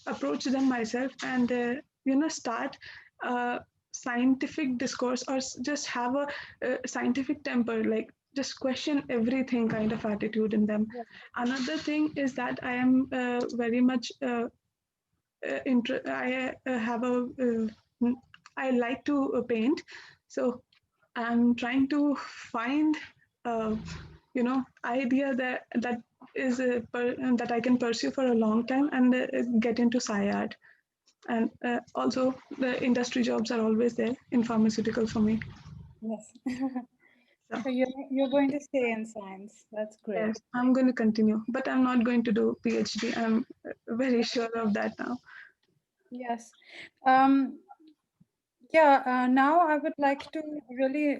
approach them myself and start a scientific discourse, or just have a scientific temper, like just question everything kind of attitude in them. Yeah. Another thing is that I am very much I have a I like to paint, so I'm trying to find uh, idea that is that I can pursue for a long time and get into sci art. And also the industry jobs are always there in pharmaceutical for me. Yes. So So you're going to stay in science. That's great. yes, I'm going to continue, but I'm not going to do PhD. I'm very sure of that now. Yes. Um, Yeah, now I would like to really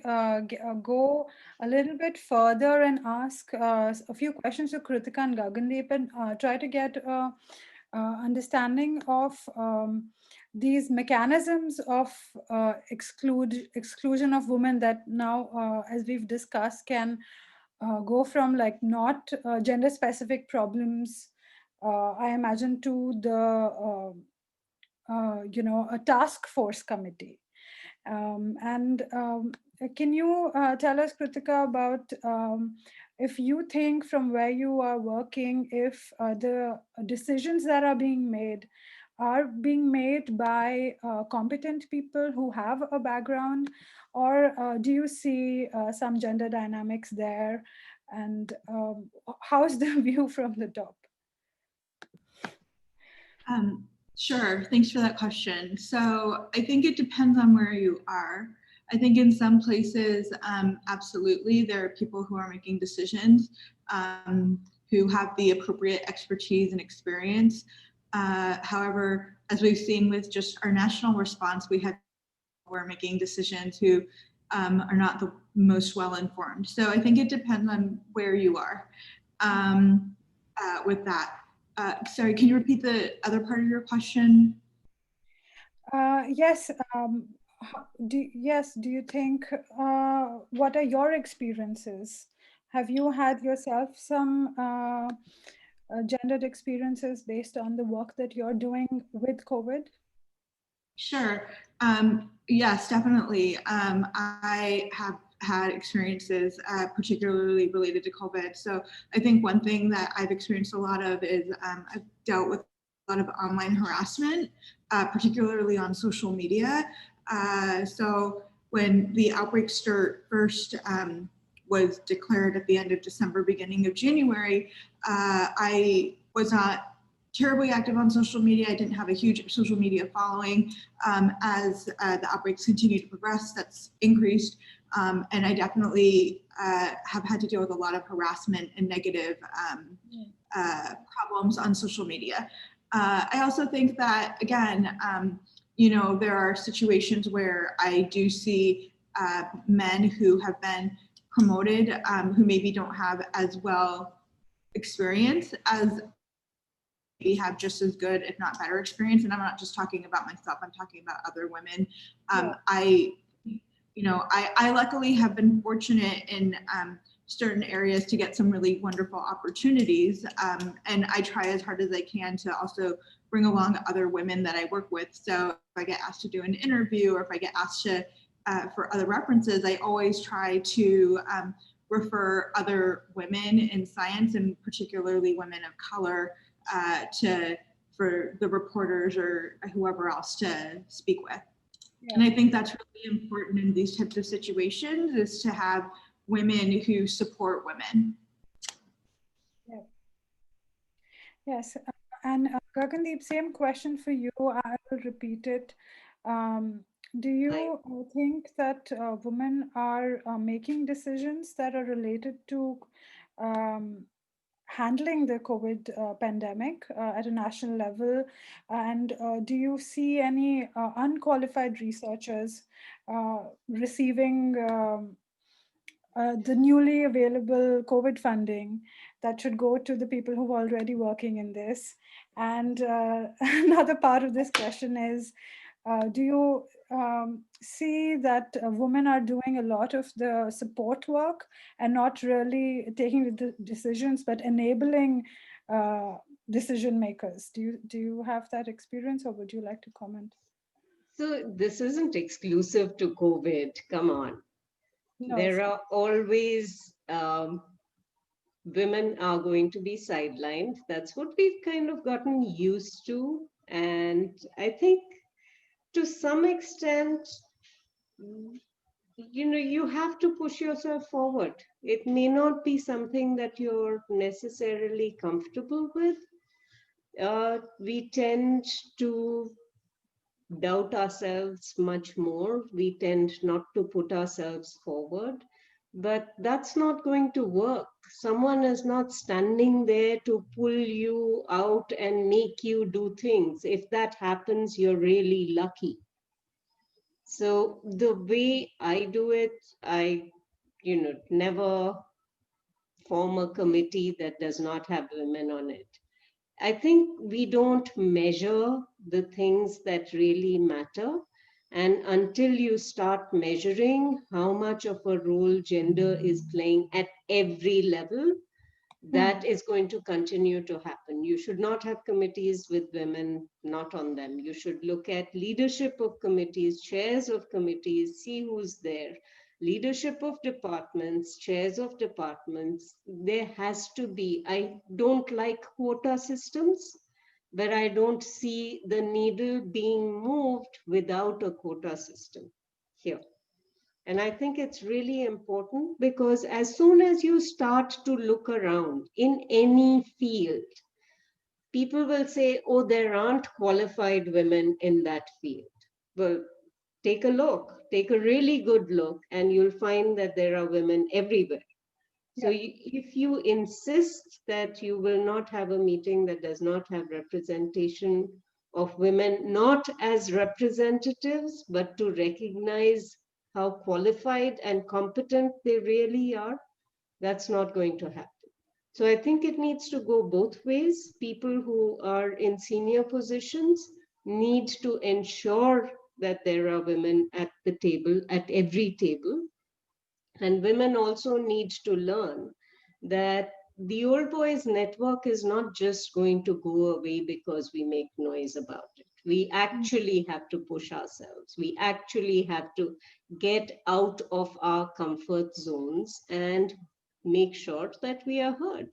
go a little bit further and ask a few questions to Kritika and Gagandeep, and try to get understanding of these mechanisms of exclusion of women that now, as we've discussed, can go from like not gender specific problems, I imagine, to a task force committee. And can you tell us, Kritika, about if you think from where you are working, if the decisions that are being made by competent people who have a background, or do you see some gender dynamics there? And how is the view from the top? Sure, thanks for that question. So I think it depends on where you are. I think in some places, absolutely, there are people who are making decisions who have the appropriate expertise and experience. However, as we've seen with just our national response, we have people who are making decisions who are not the most well informed. So I think it depends on where you are with that. Sorry, can you repeat the other part of your question? Yes. Yes. Do you think, what are your experiences? Have you had yourself some gendered experiences based on the work that you're doing with COVID? Sure. Yes, definitely. I have had experiences particularly related to COVID. So I think one thing that I've experienced a lot of is I've dealt with a lot of online harassment, particularly on social media. So when the outbreak first was declared at the end of December, beginning of January, I was not terribly active on social media. I didn't have a huge social media following. As the outbreaks continue to progress, that's increased. And I definitely have had to deal with a lot of harassment and negative problems on social media. I also think that, again, you know, there are situations where I do see men who have been promoted who maybe don't have as well experience as maybe have just as good, if not better experience. And I'm not just talking about myself, I'm talking about other women. I luckily have been fortunate in certain areas to get some really wonderful opportunities. And I try as hard as I can to also bring along other women that I work with. So if I get asked to do an interview or if I get asked to for other references, I always try to refer other women in science and particularly women of color for the reporters or whoever else to speak with. Yeah. And I think that's really important in these types of situations, is to have women who support women. Yeah. Yes, and Gagandeep, same question for you. I will repeat it. Do you think that women are making decisions that are related to handling the COVID pandemic at a national level? And do you see any unqualified researchers receiving the newly available COVID funding that should go to the people who are already working in this? And another part of this question is, do you see that women are doing a lot of the support work and not really taking the decisions, but enabling decision makers? Do you have that experience, or would you like to comment? So this isn't exclusive to COVID. Come on. No, there are always women are going to be sidelined. That's what we've kind of gotten used to. And I think to some extent, you know, you have to push yourself forward. It may not be something that you're necessarily comfortable with. We tend to doubt ourselves much more. We tend not to put ourselves forward. But that's not going to work. Someone is not standing there to pull you out and make you do things. If that happens, you're really lucky. So the way I do it, I, never form a committee that does not have women on it. I think we don't measure the things that really matter. And until you start measuring how much of a role gender is playing at every level, that is going to continue to happen. You should not have committees with women not on them. You should look at leadership of committees, chairs of committees, see who's there. Leadership of departments, chairs of departments. There has to be. I don't like quota systems, but I don't see the needle being moved without a quota system here. And I think it's really important because as soon as you start to look around in any field, people will say, oh, there aren't qualified women in that field. Well, take a look, take a really good look, and you'll find that there are women everywhere. So if you insist that you will not have a meeting that does not have representation of women, not as representatives, but to recognize how qualified and competent they really are, that's not going to happen. So I think it needs to go both ways. People who are in senior positions need to ensure that there are women at the table, at every table. And women also need to learn that the old boys network is not just going to go away because we make noise about it. We actually have to push ourselves. We actually have to get out of our comfort zones and make sure that we are heard.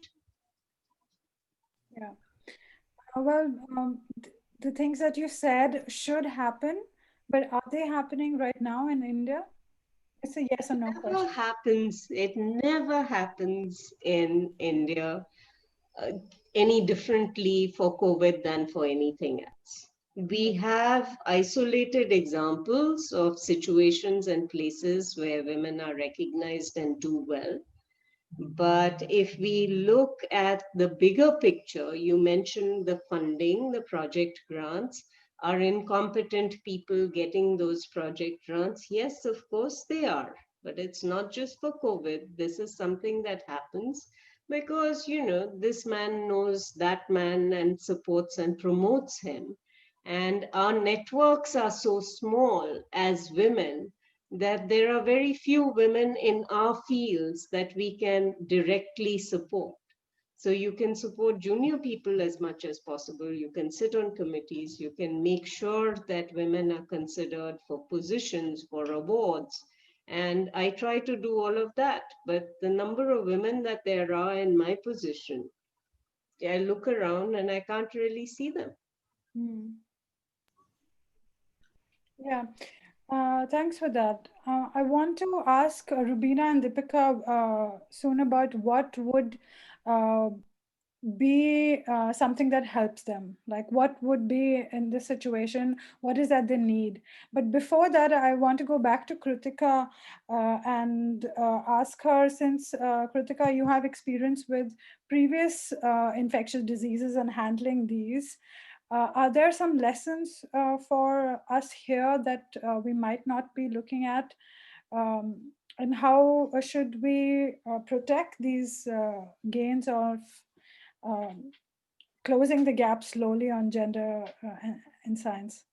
Yeah. Well, the things that you said should happen, but are they happening right now in India? It's a yes or no question. It never happens in India any differently for COVID than for anything else. We have isolated examples of situations and places where women are recognized and do well. But if we look at the bigger picture, you mentioned the funding, the project grants. Are incompetent people getting those project grants? Yes, of course they are. But it's not just for COVID. This is something that happens because, you know, this man knows that man and supports and promotes him. And our networks are so small as women that there are very few women in our fields that we can directly support. So you can support junior people as much as possible. You can sit on committees. You can make sure that women are considered for positions, for awards. And I try to do all of that. But the number of women that there are in my position, I look around and I can't really see them. Yeah. Thanks for that. I want to ask Robina and Deepika soon about what would be something that helps them. Like what would be in this situation, what is that they need? But before that, I want to go back to Kritika and ask her, since Kritika, you have experience with previous infectious diseases and handling these. Are there some lessons for us here that we might not be looking at? And how should we protect these gains of closing the gap slowly on gender in science?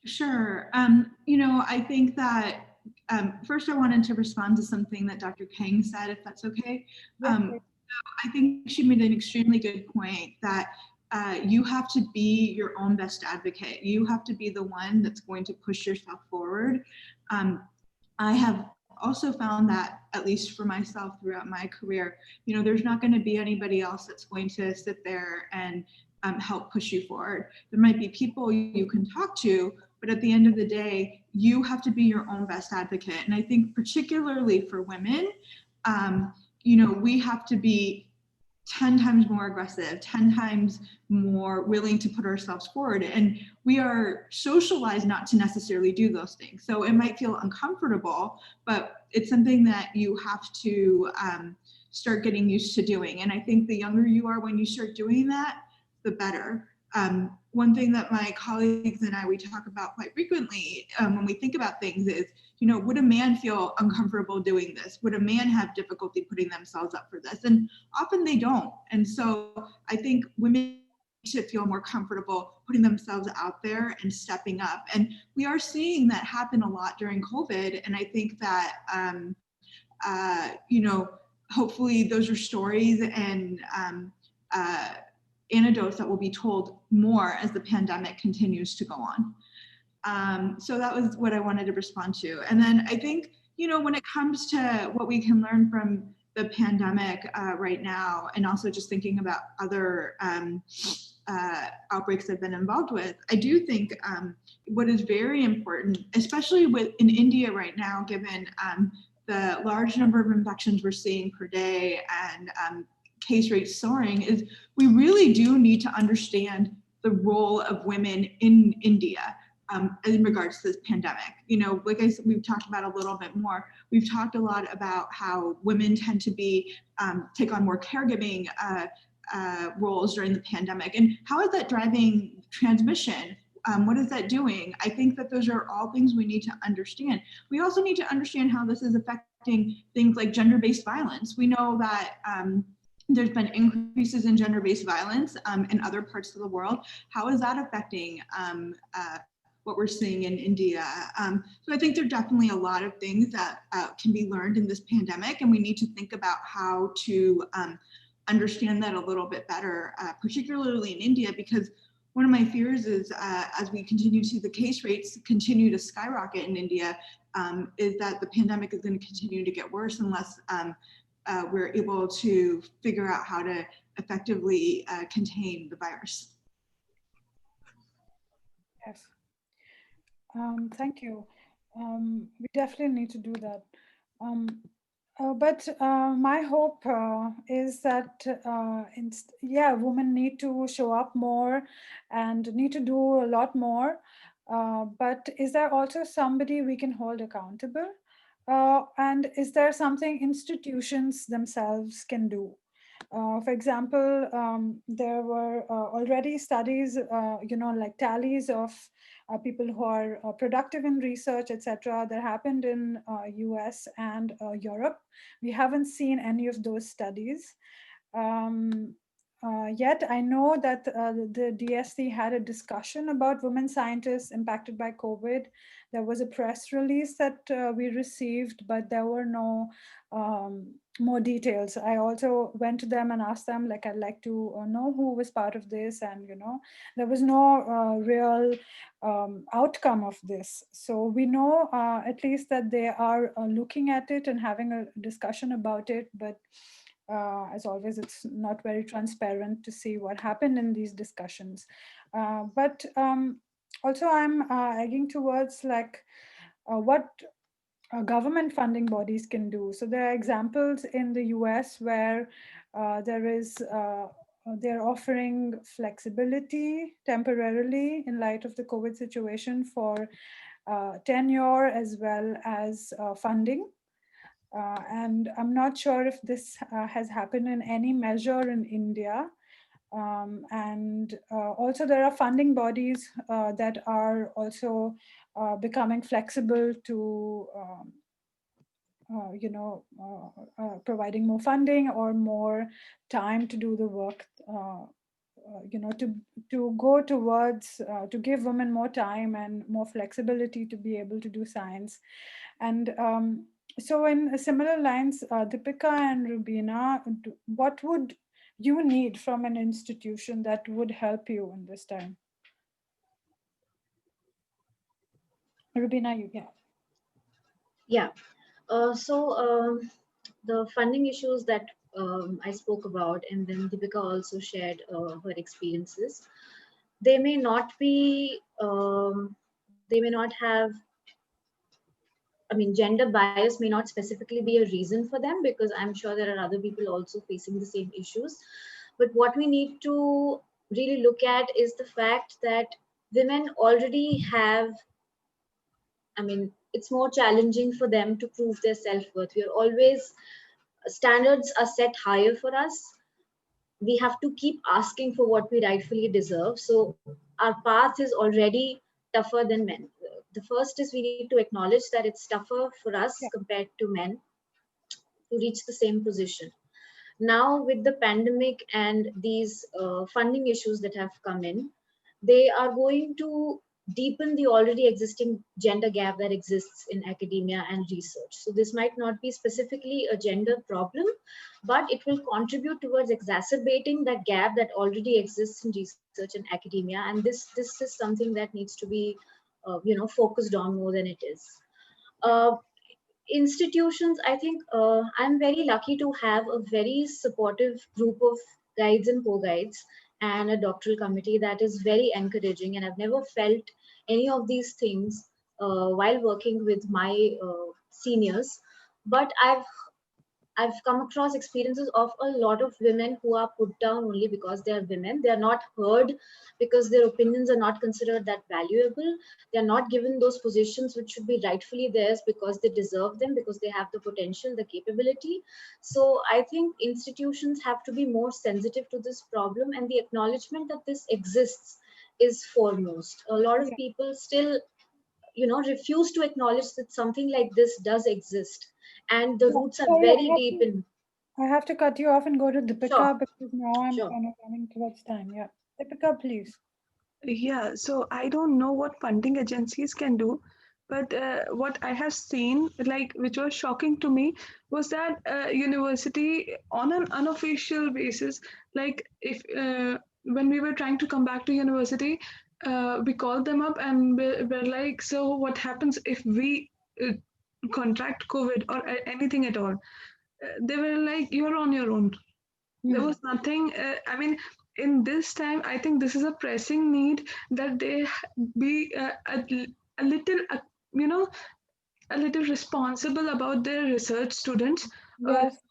Sure. You know, I think that first I wanted to respond to something that Dr. Kang said, if that's okay. I think she made an extremely good point that you have to be your own best advocate. You have to be the one that's going to push yourself forward. I have also found that, at least for myself throughout my career, you know, there's not going to be anybody else that's going to sit there and help push you forward. There might be people you can talk to, but at the end of the day, you have to be your own best advocate. And I think particularly for women, you know, we have to be 10 times more aggressive, 10 times more willing to put ourselves forward. And we are socialized not to necessarily do those things. So it might feel uncomfortable, but it's something that you have to start getting used to doing. And I think the younger you are when you start doing that, the better. One thing that my colleagues and we talk about quite frequently when we think about things is, you know, would a man feel uncomfortable doing this? Would a man have difficulty putting themselves up for this? And often they don't. And so I think women should feel more comfortable putting themselves out there and stepping up. And we are seeing that happen a lot during COVID. And I think that, you know, hopefully those are stories and anecdotes that will be told more as the pandemic continues to go on. So that was what I wanted to respond to. And then I think, you know, when it comes to what we can learn from the pandemic right now, and also just thinking about other outbreaks I've been involved with, I do think what is very important, especially in India right now, given the large number of infections we're seeing per day and case rates soaring, is we really do need to understand the role of women in India in regards to this pandemic. You know, like I said, we've talked about a little bit more. We've talked a lot about how women tend to be take on more caregiving roles during the pandemic, and how is that driving transmission? What is that doing? I think that those are all things we need to understand. We also need to understand how this is affecting things like gender-based violence. We know that there's been increases in gender-based violence in other parts of the world. How is that affecting what we're seeing in India? So I think there are definitely a lot of things that can be learned in this pandemic, and we need to think about how to understand that a little bit better, particularly in India, because one of my fears is as we continue to see the case rates continue to skyrocket in India, is that the pandemic is going to continue to get worse unless we're able to figure out how to effectively contain the virus. Yes. Thank you. We definitely need to do that. But my hope is that, women need to show up more and need to do a lot more. But is there also somebody we can hold accountable? And is there something institutions themselves can do? For example, there were already studies, like tallies of people who are productive in research, etc., that happened in US and Europe. We haven't seen any of those studies. Yet I know that the DSC had a discussion about women scientists impacted by COVID. There was a press release that we received, but there were no more details. I also went to them and asked them, like, I'd like to know who was part of this, and there was no real outcome of this. So we know at least that they are looking at it and having a discussion about it, but as always, it's not very transparent to see what happened in these discussions. But also I'm egging towards like what government funding bodies can do. So there are examples in the US where they're offering flexibility temporarily in light of the COVID situation for tenure as well as funding. And I'm not sure if this has happened in any measure in India. And also there are funding bodies that are also becoming flexible to providing more funding or more time to do the work, to go towards, to give women more time and more flexibility to be able to do science. And so in similar lines, Deepika and Robina, what would you need from an institution that would help you in this time? Robina, Yeah. The funding issues that I spoke about, and then Deepika also shared her experiences. They may not be, they may not have, gender bias may not specifically be a reason for them, because I'm sure there are other people also facing the same issues. But what we need to really look at is the fact that women already have, it's more challenging for them to prove their self-worth. We are always, standards are set higher for us. We have to keep asking for what we rightfully deserve. So our path is already tougher than men. The first is we need to acknowledge that it's tougher for us compared to men to reach the same position. Now with the pandemic and these funding issues that have come in, they are going to deepen the already existing gender gap that exists in academia and research. So this might not be specifically a gender problem, but it will contribute towards exacerbating that gap that already exists in research and academia. And this is something that needs to be focused on more than it is. Institutions, I think I'm very lucky to have a very supportive group of guides and co-guides and a doctoral committee that is very encouraging. And I've never felt any of these things while working with my seniors. But I've come across experiences of a lot of women who are put down only because they are women. They are not heard because their opinions are not considered that valuable. They are not given those positions which should be rightfully theirs because they deserve them, because they have the potential, the capability. So I think institutions have to be more sensitive to this problem, and the acknowledgement that this exists is foremost. A lot of Yeah. people still refuse to acknowledge that something like this does exist, and the Yeah. roots are Sorry, very deep in. I have to cut you off and go to Sure, Deepika because now I'm sure. kind of running towards time. Yeah. Deepika, please. Yeah, so I don't know what funding agencies can do, but what I have seen, like, which was shocking to me, was that university, on an unofficial basis, like, if when we were trying to come back to university, we called them up and we're like, so what happens if we contract COVID or anything at all? They were like, you're on your own. There was nothing. I mean, in this time, I think this is a pressing need that they be a little, you know, a little responsible about their research students. Uh, Yes.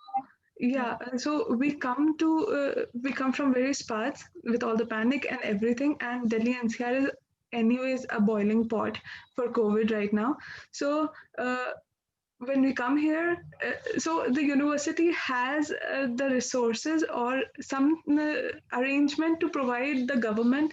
Yeah. yeah, so we come from various paths with all the panic and everything, and Delhi NCR is anyways a boiling pot for COVID right now. So when we come here, so the university has the resources or some arrangement to provide the government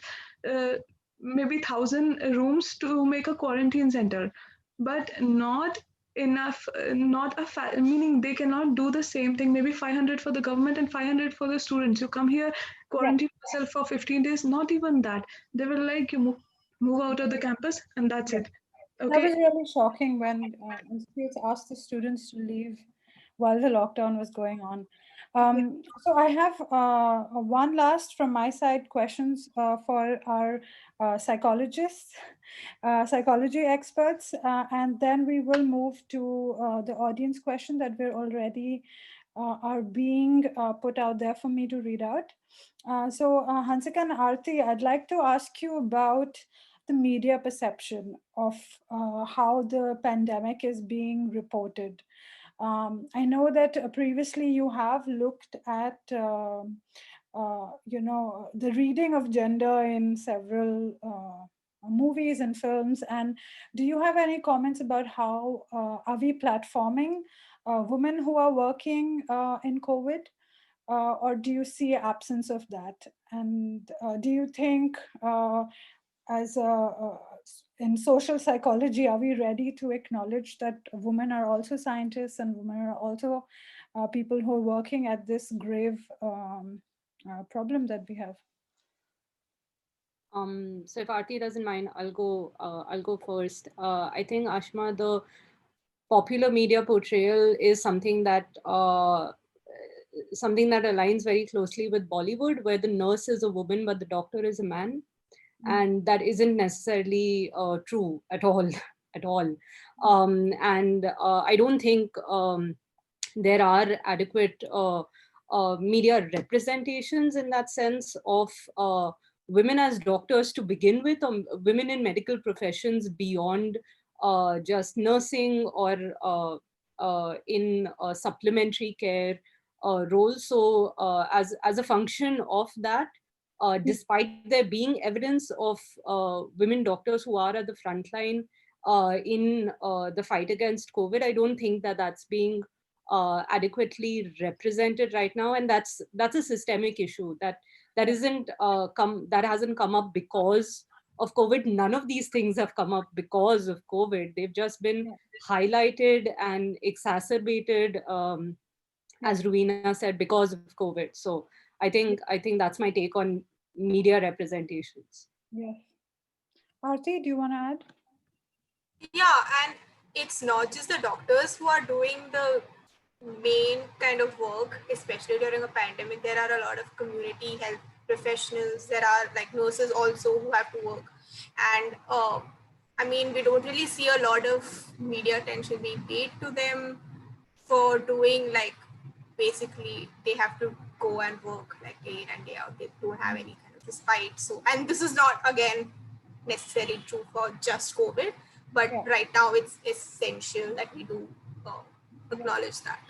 uh, maybe 1,000 rooms to make a quarantine center, but not enough, not a meaning they cannot do the same thing, maybe 500 for the government and 500 for the students. You come here, Yeah. quarantine yourself for 15 days, not even that. They will like you move out of the campus and that's Yeah. it. That Okay. was really shocking when institutes asked the students to leave while the lockdown was going on. So I have one last from my side questions for our psychologists, psychology experts, and then we will move to the audience question that we're already are being put out there for me to read out. So Hansika and Aarti, I'd like to ask you about the media perception of how the pandemic is being reported. I know that previously you have looked at, the reading of gender in several movies and films. And do you have any comments about how are we platforming women who are working in COVID? Or do you see absence of that? And do you think as in social psychology, are we ready to acknowledge that women are also scientists and women are also people who are working at this grave problem that we have? So if Aarti doesn't mind, I'll go first. I think, Ashma, the popular media portrayal is something that aligns very closely with Bollywood, where the nurse is a woman but the doctor is a man, and that isn't necessarily true at all. At all. And I don't think there are adequate media representations in that sense of women as doctors to begin with, or women in medical professions beyond just nursing or in supplementary care roles. So as a function of that, despite there being evidence of women doctors who are at the front line in the fight against COVID, I don't think that that's being adequately represented right now, and that's a systemic issue that isn't that hasn't come up because of COVID. None of these things have come up because of COVID. They've just been highlighted and exacerbated, as Robina said, because of COVID. So I think that's my take on media representations. Yes. Aarti, do you want to add? Yeah, and it's not just the doctors who are doing the main kind of work, especially during a pandemic. There are a lot of community health professionals. There are like nurses also who have to work. And I mean, we don't really see a lot of media attention being paid to them for doing, like, basically they have to go and work like day in and day out. They don't have any kind of respite. So, and this is not, again, necessarily true for just COVID, but Yeah. right now it's essential that we do acknowledge that.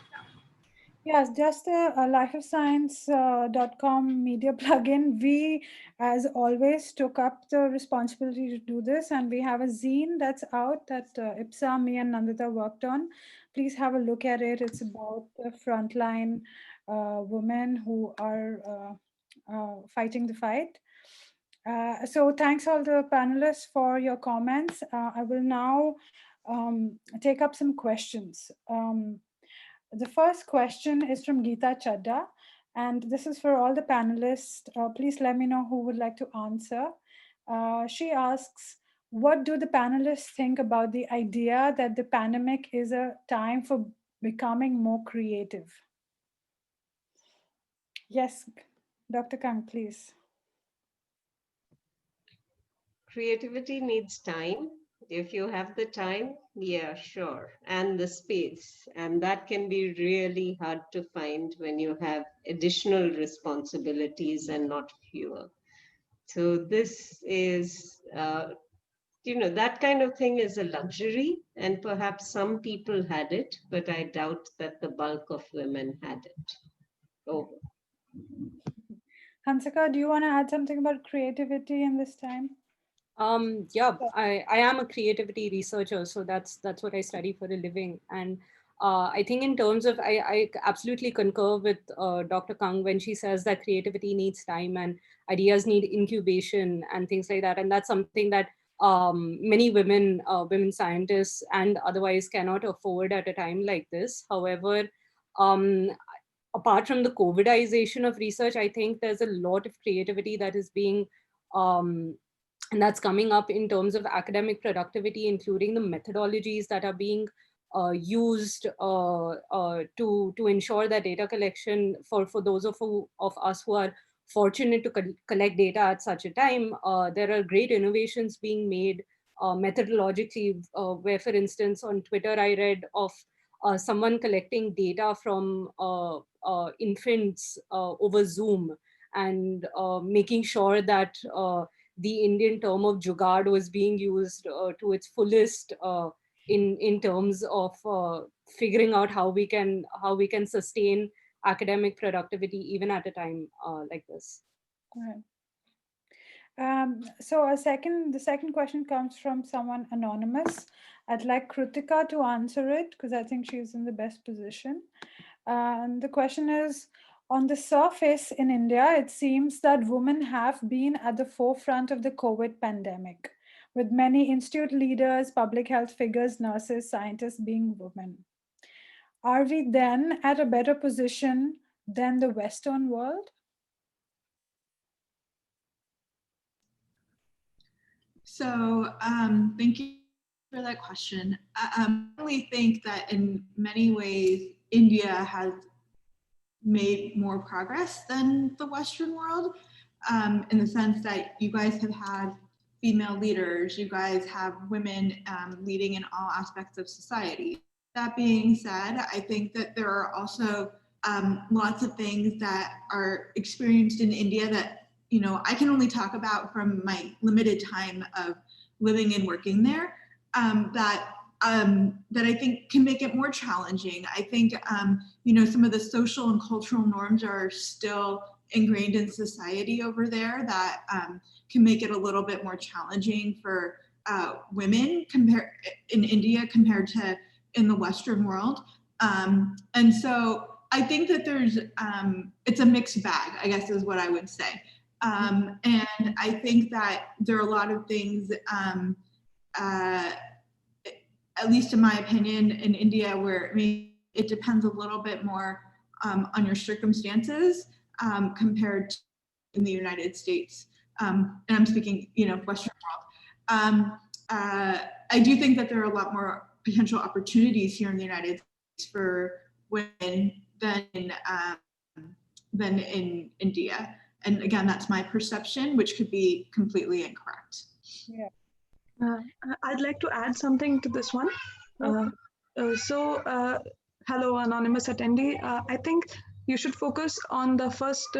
Yes, just a lifeofscience.com media plugin. We, as always, took up the responsibility to do this, and we have a zine that's out that Ipsa, me, and Nandita worked on. Please have a look at it. It's about the frontline women who are fighting the fight. So thanks all the panelists for your comments. I will now take up some questions. The first question is from Geeta Chadda, and this is for all the panelists. Please let me know who would like to answer. She asks, what do the panelists think about the idea that the pandemic is a time for becoming more creative? Yes, Dr. Kang, please. Creativity needs time. If you have the time, yeah, sure, and the space. And that can be really hard to find when you have additional responsibilities and not fewer. So this is, that kind of thing is a luxury, and perhaps some people had it, but I doubt that the bulk of women had it. Oh. Hansika, do you want to add something about creativity in this time? Yeah, I am a creativity researcher, so that's what I study for a living. And I think in terms of, I absolutely concur with Dr. Kang when she says that creativity needs time and ideas need incubation and things like that. And that's something that many women scientists and otherwise cannot afford at a time like this. However, um, apart from the COVIDization of research, I think there's a lot of creativity that is being and that's coming up in terms of academic productivity, including the methodologies that are being used to ensure that data collection for those of us who are fortunate to collect data at such a time. There are great innovations being made methodologically, where, for instance, on Twitter, I read of someone collecting data from infants over Zoom and making sure that the Indian term of jugaad was being used to its fullest in terms of figuring out how we can sustain academic productivity even at a time like this. Right. So the second question comes from someone anonymous. I'd like Kritika to answer it because I think she's in the best position. And the question is, on the surface in India, it seems that women have been at the forefront of the COVID pandemic, with many institute leaders, public health figures, nurses, scientists being women. Are we then at a better position than the Western world? So thank you for that question. I really think that in many ways, India has made more progress than the Western world, in the sense that you guys have had female leaders, you guys have women leading in all aspects of society. That being said, I think that there are also lots of things that are experienced in India that I can only talk about from my limited time of living and working there, that I think can make it more challenging. I think some of the social and cultural norms are still ingrained in society over there that can make it a little bit more challenging for women in India compared to in the Western world. And so I think that it's a mixed bag, I guess is what I would say. And I think that there are a lot of things, at least in my opinion, in India, where it depends a little bit more on your circumstances compared to in the United States. And I'm speaking, Western world. I do think that there are a lot more potential opportunities here in the United States for women than in India. And again, that's my perception, which could be completely incorrect. Yeah. I'd like to add something to this one. Hello, anonymous attendee. I think you should focus on the first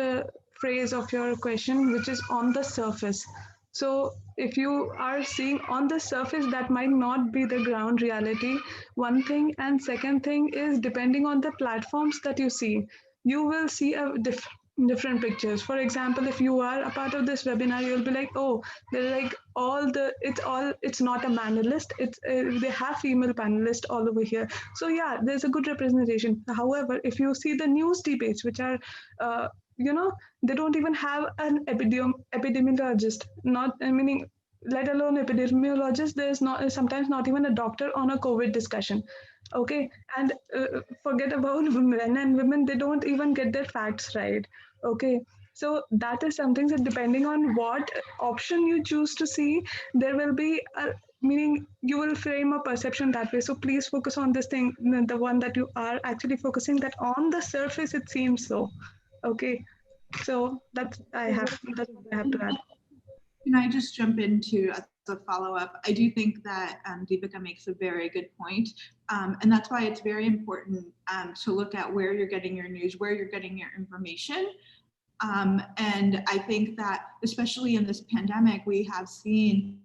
phrase of your question, which is on the surface. So if you are seeing on the surface, that might not be the ground reality, one thing. And second thing is, depending on the platforms that you see, you will see a different pictures. For example, if you are a part of this webinar, you'll be like, oh, they're like it's not a panelist, they have female panelists all over here. So yeah, there's a good representation. However, if you see the news debates, which are uh, you know, they don't even have an epidemiologist, not meaning, let alone epidemiologist. There's not sometimes not even a doctor on a COVID discussion. Okay, and forget about men and women, they don't even get their facts right. Okay, so that is something that, depending on what option you choose to see, there will be a meaning, you will frame a perception that way. So please focus on this thing, the one that you are actually focusing, that on the surface it seems so. Okay, so that's what I have to add. Can I just jump into as a follow-up? I do think that Deepika makes a very good point. And that's why it's very important to look at where you're getting your news, where you're getting your information. And I think that especially in this pandemic, we have seen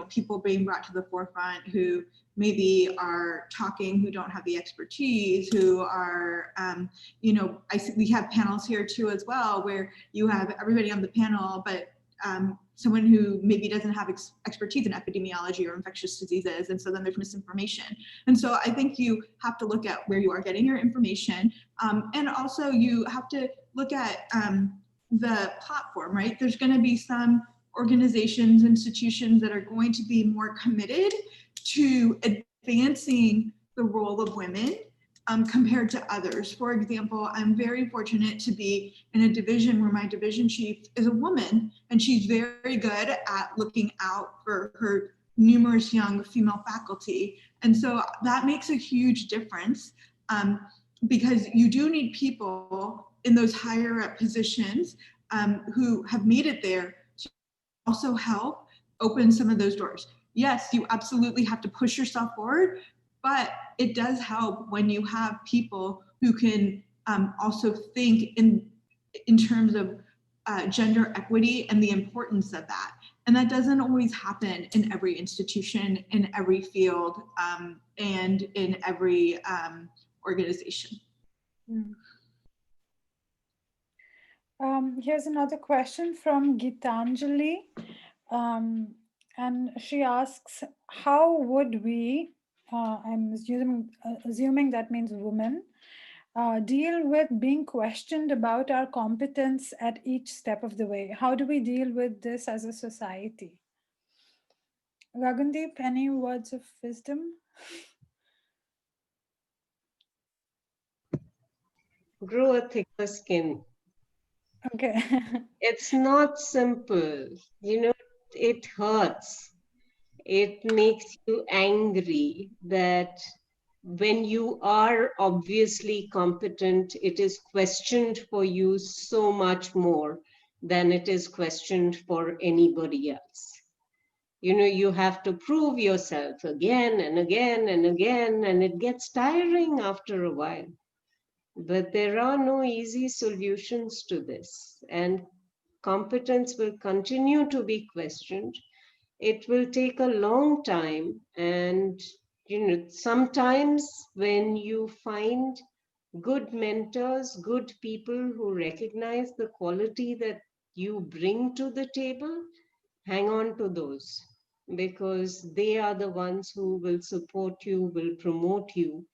people being brought to the forefront who maybe are talking, who don't have the expertise, who are, we have panels here too as well, where you have everybody on the panel, but someone who maybe doesn't have expertise in epidemiology or infectious diseases, and so then there's misinformation. And so I think you have to look at where you are getting your information, and also you have to look at the platform, right? There's going to be some organizations, institutions that are going to be more committed to advancing the role of women compared to others. For example, I'm very fortunate to be in a division where my division chief is a woman, and she's very good at looking out for her numerous young female faculty. And so that makes a huge difference because you do need people in those higher up positions who have made it there to also help open some of those doors. Yes, you absolutely have to push yourself forward, but it does help when you have people who can also think in terms of gender equity and the importance of that. And that doesn't always happen in every institution, in every field, and in every organization. Here's another question from Gitanjali. And she asks, how would we, I'm assuming that means women, deal with being questioned about our competence at each step of the way? How do we deal with this as a society? Gagandeep, any words of wisdom? Grow a thicker skin. Okay. It's not simple. It hurts. It makes you angry that when you are obviously competent, it is questioned for you so much more than it is questioned for anybody else. You have to prove yourself again and again and again, and it gets tiring after a while. But there are no easy solutions to this, and competence will continue to be questioned. It will take a long time, and sometimes when you find good mentors, good people who recognize the quality that you bring to the table, hang on to those, because they are the ones who will support you, will promote you.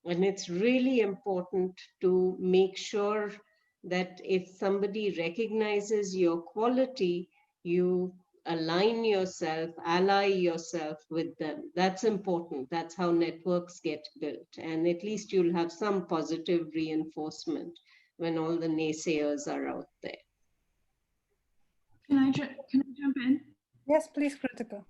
And it's really important to make sure that if somebody recognizes your quality, you align yourself, ally yourself with them. That's important. That's how networks get built. And at least you'll have some positive reinforcement when all the naysayers are out there. Can I jump in? Yes, please, Kritika.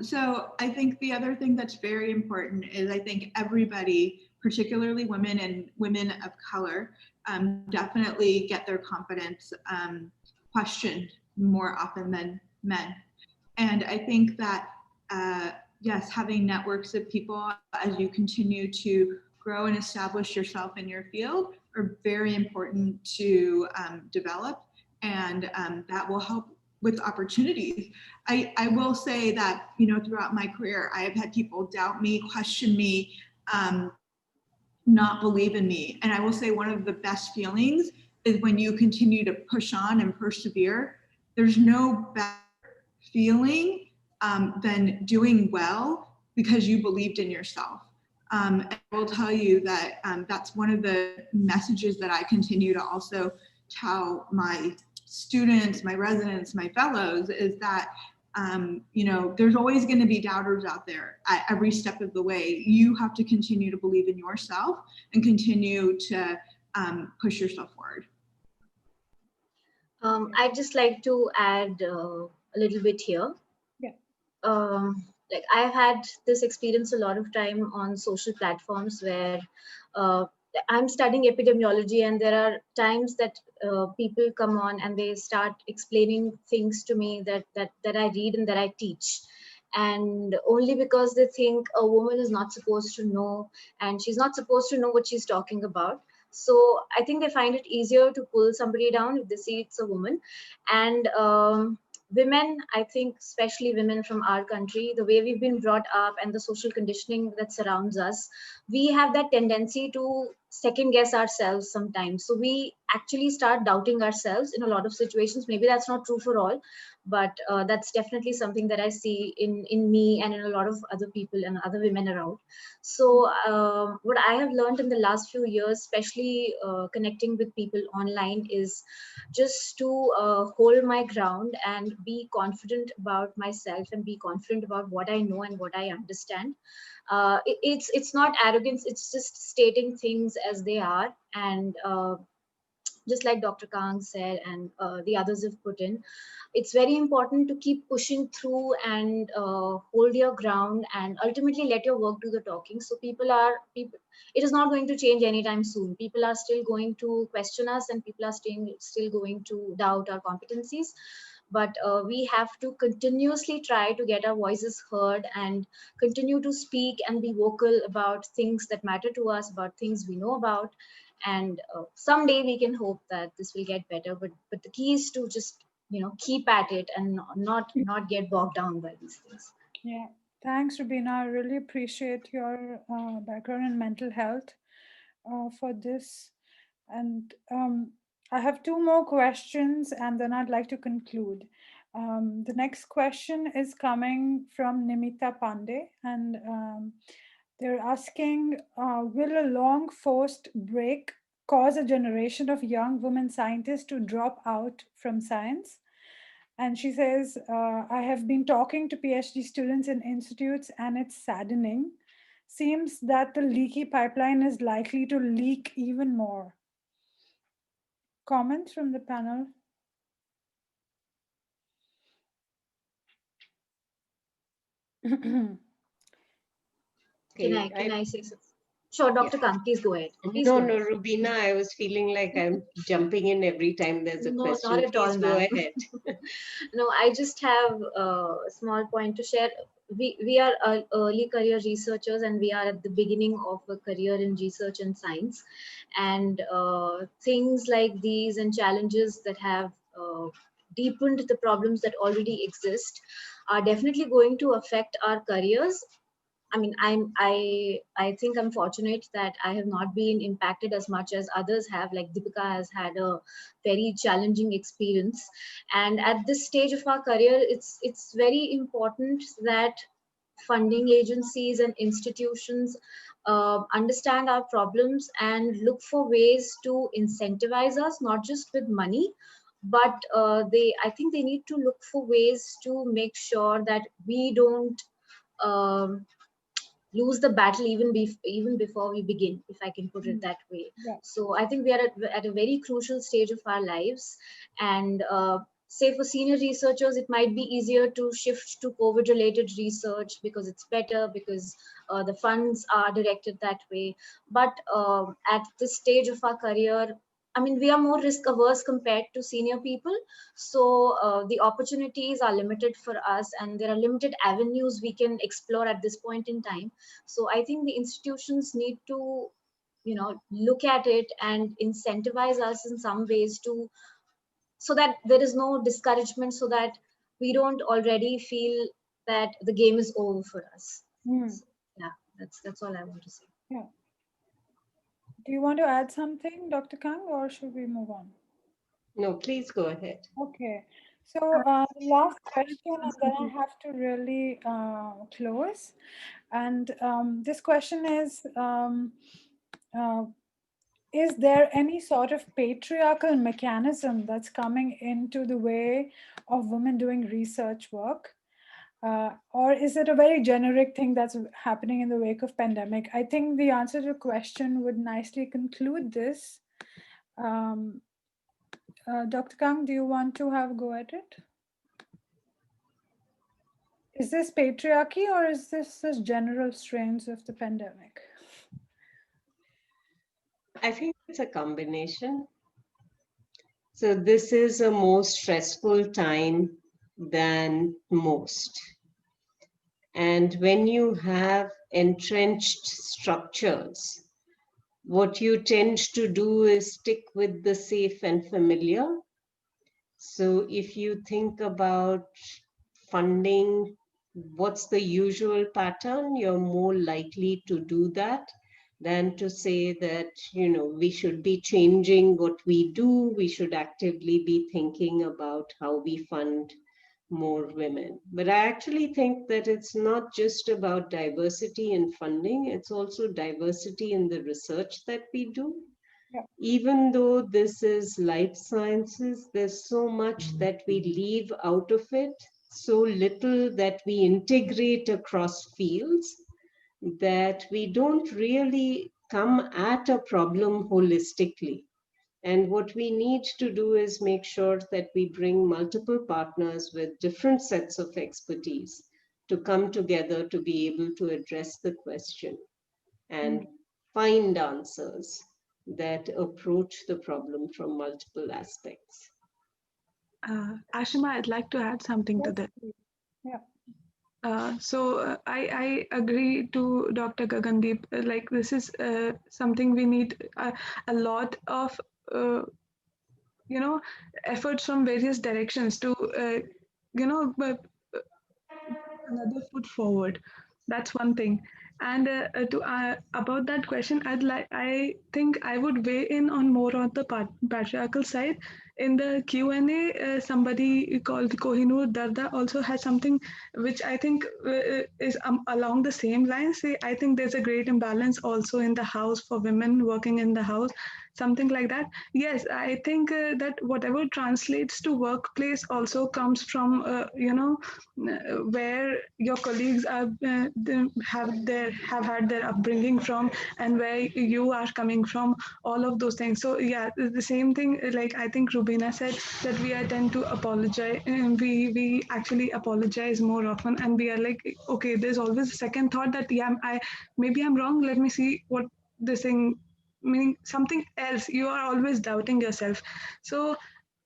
So I think the other thing that's very important is I think everybody, particularly women and women of color, definitely get their confidence questioned more often than men. And I think that, yes, having networks of people as you continue to grow and establish yourself in your field are very important to develop, and that will help with opportunities. I will say that, you know, throughout my career, I have had people doubt me, question me, not believe in me. And I will say one of the best feelings is when you continue to push on and persevere. There's no better feeling than doing well because you believed in yourself. And I will tell you that that's one of the messages that I continue to also tell my students, my residents, my fellows, is that you know, there's always going to be doubters out there at every step of the way. You have to continue to believe in yourself and continue to push yourself forward. I'd just like to add a little bit here. Yeah. Like I've had this experience a lot of time on social platforms where I'm studying epidemiology, and there are times that people come on and they start explaining things to me that I read and that I teach. And only because they think a woman is not supposed to know, and she's not supposed to know what she's talking about. So I think they find it easier to pull somebody down if they see it's a woman. And women, I think, especially women from our country, the way we've been brought up and the social conditioning that surrounds us, we have that tendency to second guess ourselves sometimes. So we actually start doubting ourselves in a lot of situations. Maybe that's not true for all, but that's definitely something that I see in me and in a lot of other people and other women around. So what I have learned in the last few years, especially connecting with people online, is just to hold my ground and be confident about myself and be confident about what I know and what I understand. It's not arrogance, it's just stating things as they are. And just like Dr. Kang said, and the others have put in, it's very important to keep pushing through and hold your ground and ultimately let your work do the talking. So it is not going to change anytime soon. People are still going to question us, and people are still going to doubt our competencies. But we have to continuously try to get our voices heard and continue to speak and be vocal about things that matter to us, about things we know about. And someday we can hope that this will get better, but the key is to just, you know, keep at it and not get bogged down by these things. Yeah, thanks, Robina. I really appreciate your background in mental health for this. And I have two more questions, and then I'd like to conclude. The next question is coming from Nimita Pandey, and they're asking, will a long forced break cause a generation of young women scientists to drop out from science? And she says, I have been talking to PhD students in institutes, and it's saddening. Seems that the leaky pipeline is likely to leak even more. Comments from the panel? Can I say something? Sure, Dr. Yeah. Kang, please go ahead. Please No, go ahead. no, Robina, I was feeling like I'm jumping in every time there's a No, question. not at all, Please go ma'am. ahead. No, I just have a small point to share. We are early career researchers, and we are at the beginning of a career in research and science. And things like these and challenges that have deepened the problems that already exist are definitely going to affect our careers. I mean, I think I'm fortunate that I have not been impacted as much as others have. Like Deepika has had a very challenging experience, and at this stage of our career, it's very important that funding agencies and institutions understand our problems and look for ways to incentivize us, not just with money, but I think they need to look for ways to make sure that we don't um, lose the battle even before we begin, if I can put it that way. Yeah. So I think we are at a very crucial stage of our lives, and say for senior researchers, it might be easier to shift to COVID related research because it's better, because the funds are directed that way. But at this stage of our career, I mean, we are more risk averse compared to senior people. So the opportunities are limited for us, and there are limited avenues we can explore at this point in time. So I think the institutions need to, look at it and incentivize us in some ways to, so that there is no discouragement, so that we don't already feel that the game is over for us. So, yeah, that's all I want to say. Yeah. Do you want to add something, Dr. Kang, or should we move on? No, please go ahead. Okay. So last question, and then I have to really close. And this question is there any sort of patriarchal mechanism that's coming into the way of women doing research work? Or is it a very generic thing that's happening in the wake of pandemic? I think the answer to the question would nicely conclude this. Dr. Kang, do you want to have a go at it? Is this patriarchy or is this just general strains of the pandemic? I think it's a combination. So this is a more stressful time than most. And when you have entrenched structures, what you tend to do is stick with the safe and familiar. So if you think about funding, what's the usual pattern? You're more likely to do that than to say that, we should be changing what we do. We should actively be thinking about how we fund more women. But I actually think that it's not just about diversity in funding, it's also diversity in the research that we do. Yeah. Even though this is life sciences, there's so much that we leave out of it, so little that we integrate across fields, that we don't really come at a problem holistically. And what we need to do is make sure that we bring multiple partners with different sets of expertise to come together to be able to address the question and find answers that approach the problem from multiple aspects. Ashima, I'd like to add something to that. Yeah. I agree to Dr. Gagandeep. Like this is something we need a lot of efforts from various directions to another foot forward. That's one thing. And to about that question, I think I would weigh in on more on the patriarchal side. In the Q&A, somebody called Kohinoor Darda also has something which I think is along the same lines. I think there's a great imbalance also in the house for women working in the house, something like that. Yes, I think that whatever translates to workplace also comes from where your colleagues have had their upbringing from, and where you are coming from, all of those things. So yeah, the same thing, like I think Robina said, that we tend to apologize, and we actually apologize more often, and we are like, okay, there's always a second thought that yeah, maybe I'm wrong, let me see what this thing, meaning something else. You are always doubting yourself. So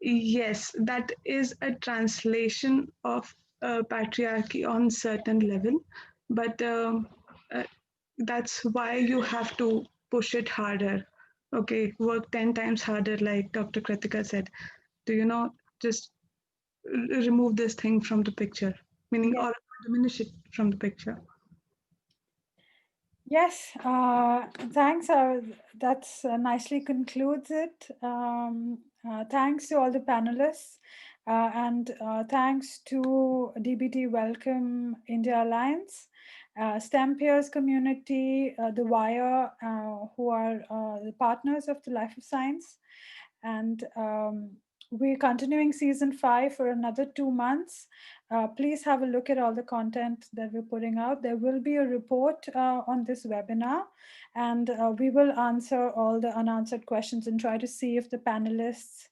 yes, that is a translation of patriarchy on certain level, but uh, that's why you have to push it harder. Okay, work 10 times harder, like Dr. Kritika said, to just remove this thing from the picture, meaning, Yeah. or diminish it from the picture. Yes, thanks. That's nicely concludes it. Thanks to all the panelists, and thanks to DBT Welcome India Alliance, STEM Peers Community, The Wire, who are the partners of the Life of Science. And we're continuing season 5 for another 2 months. Please have a look at all the content that we're putting out. There will be a report on this webinar, and we will answer all the unanswered questions and try to see if the panelists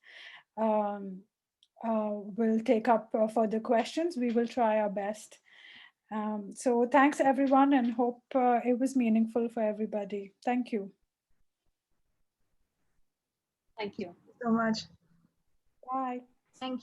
will take up further questions. We will try our best. So thanks everyone, and hope it was meaningful for everybody. Thank you. Thank you. So much. Bye. Thank you.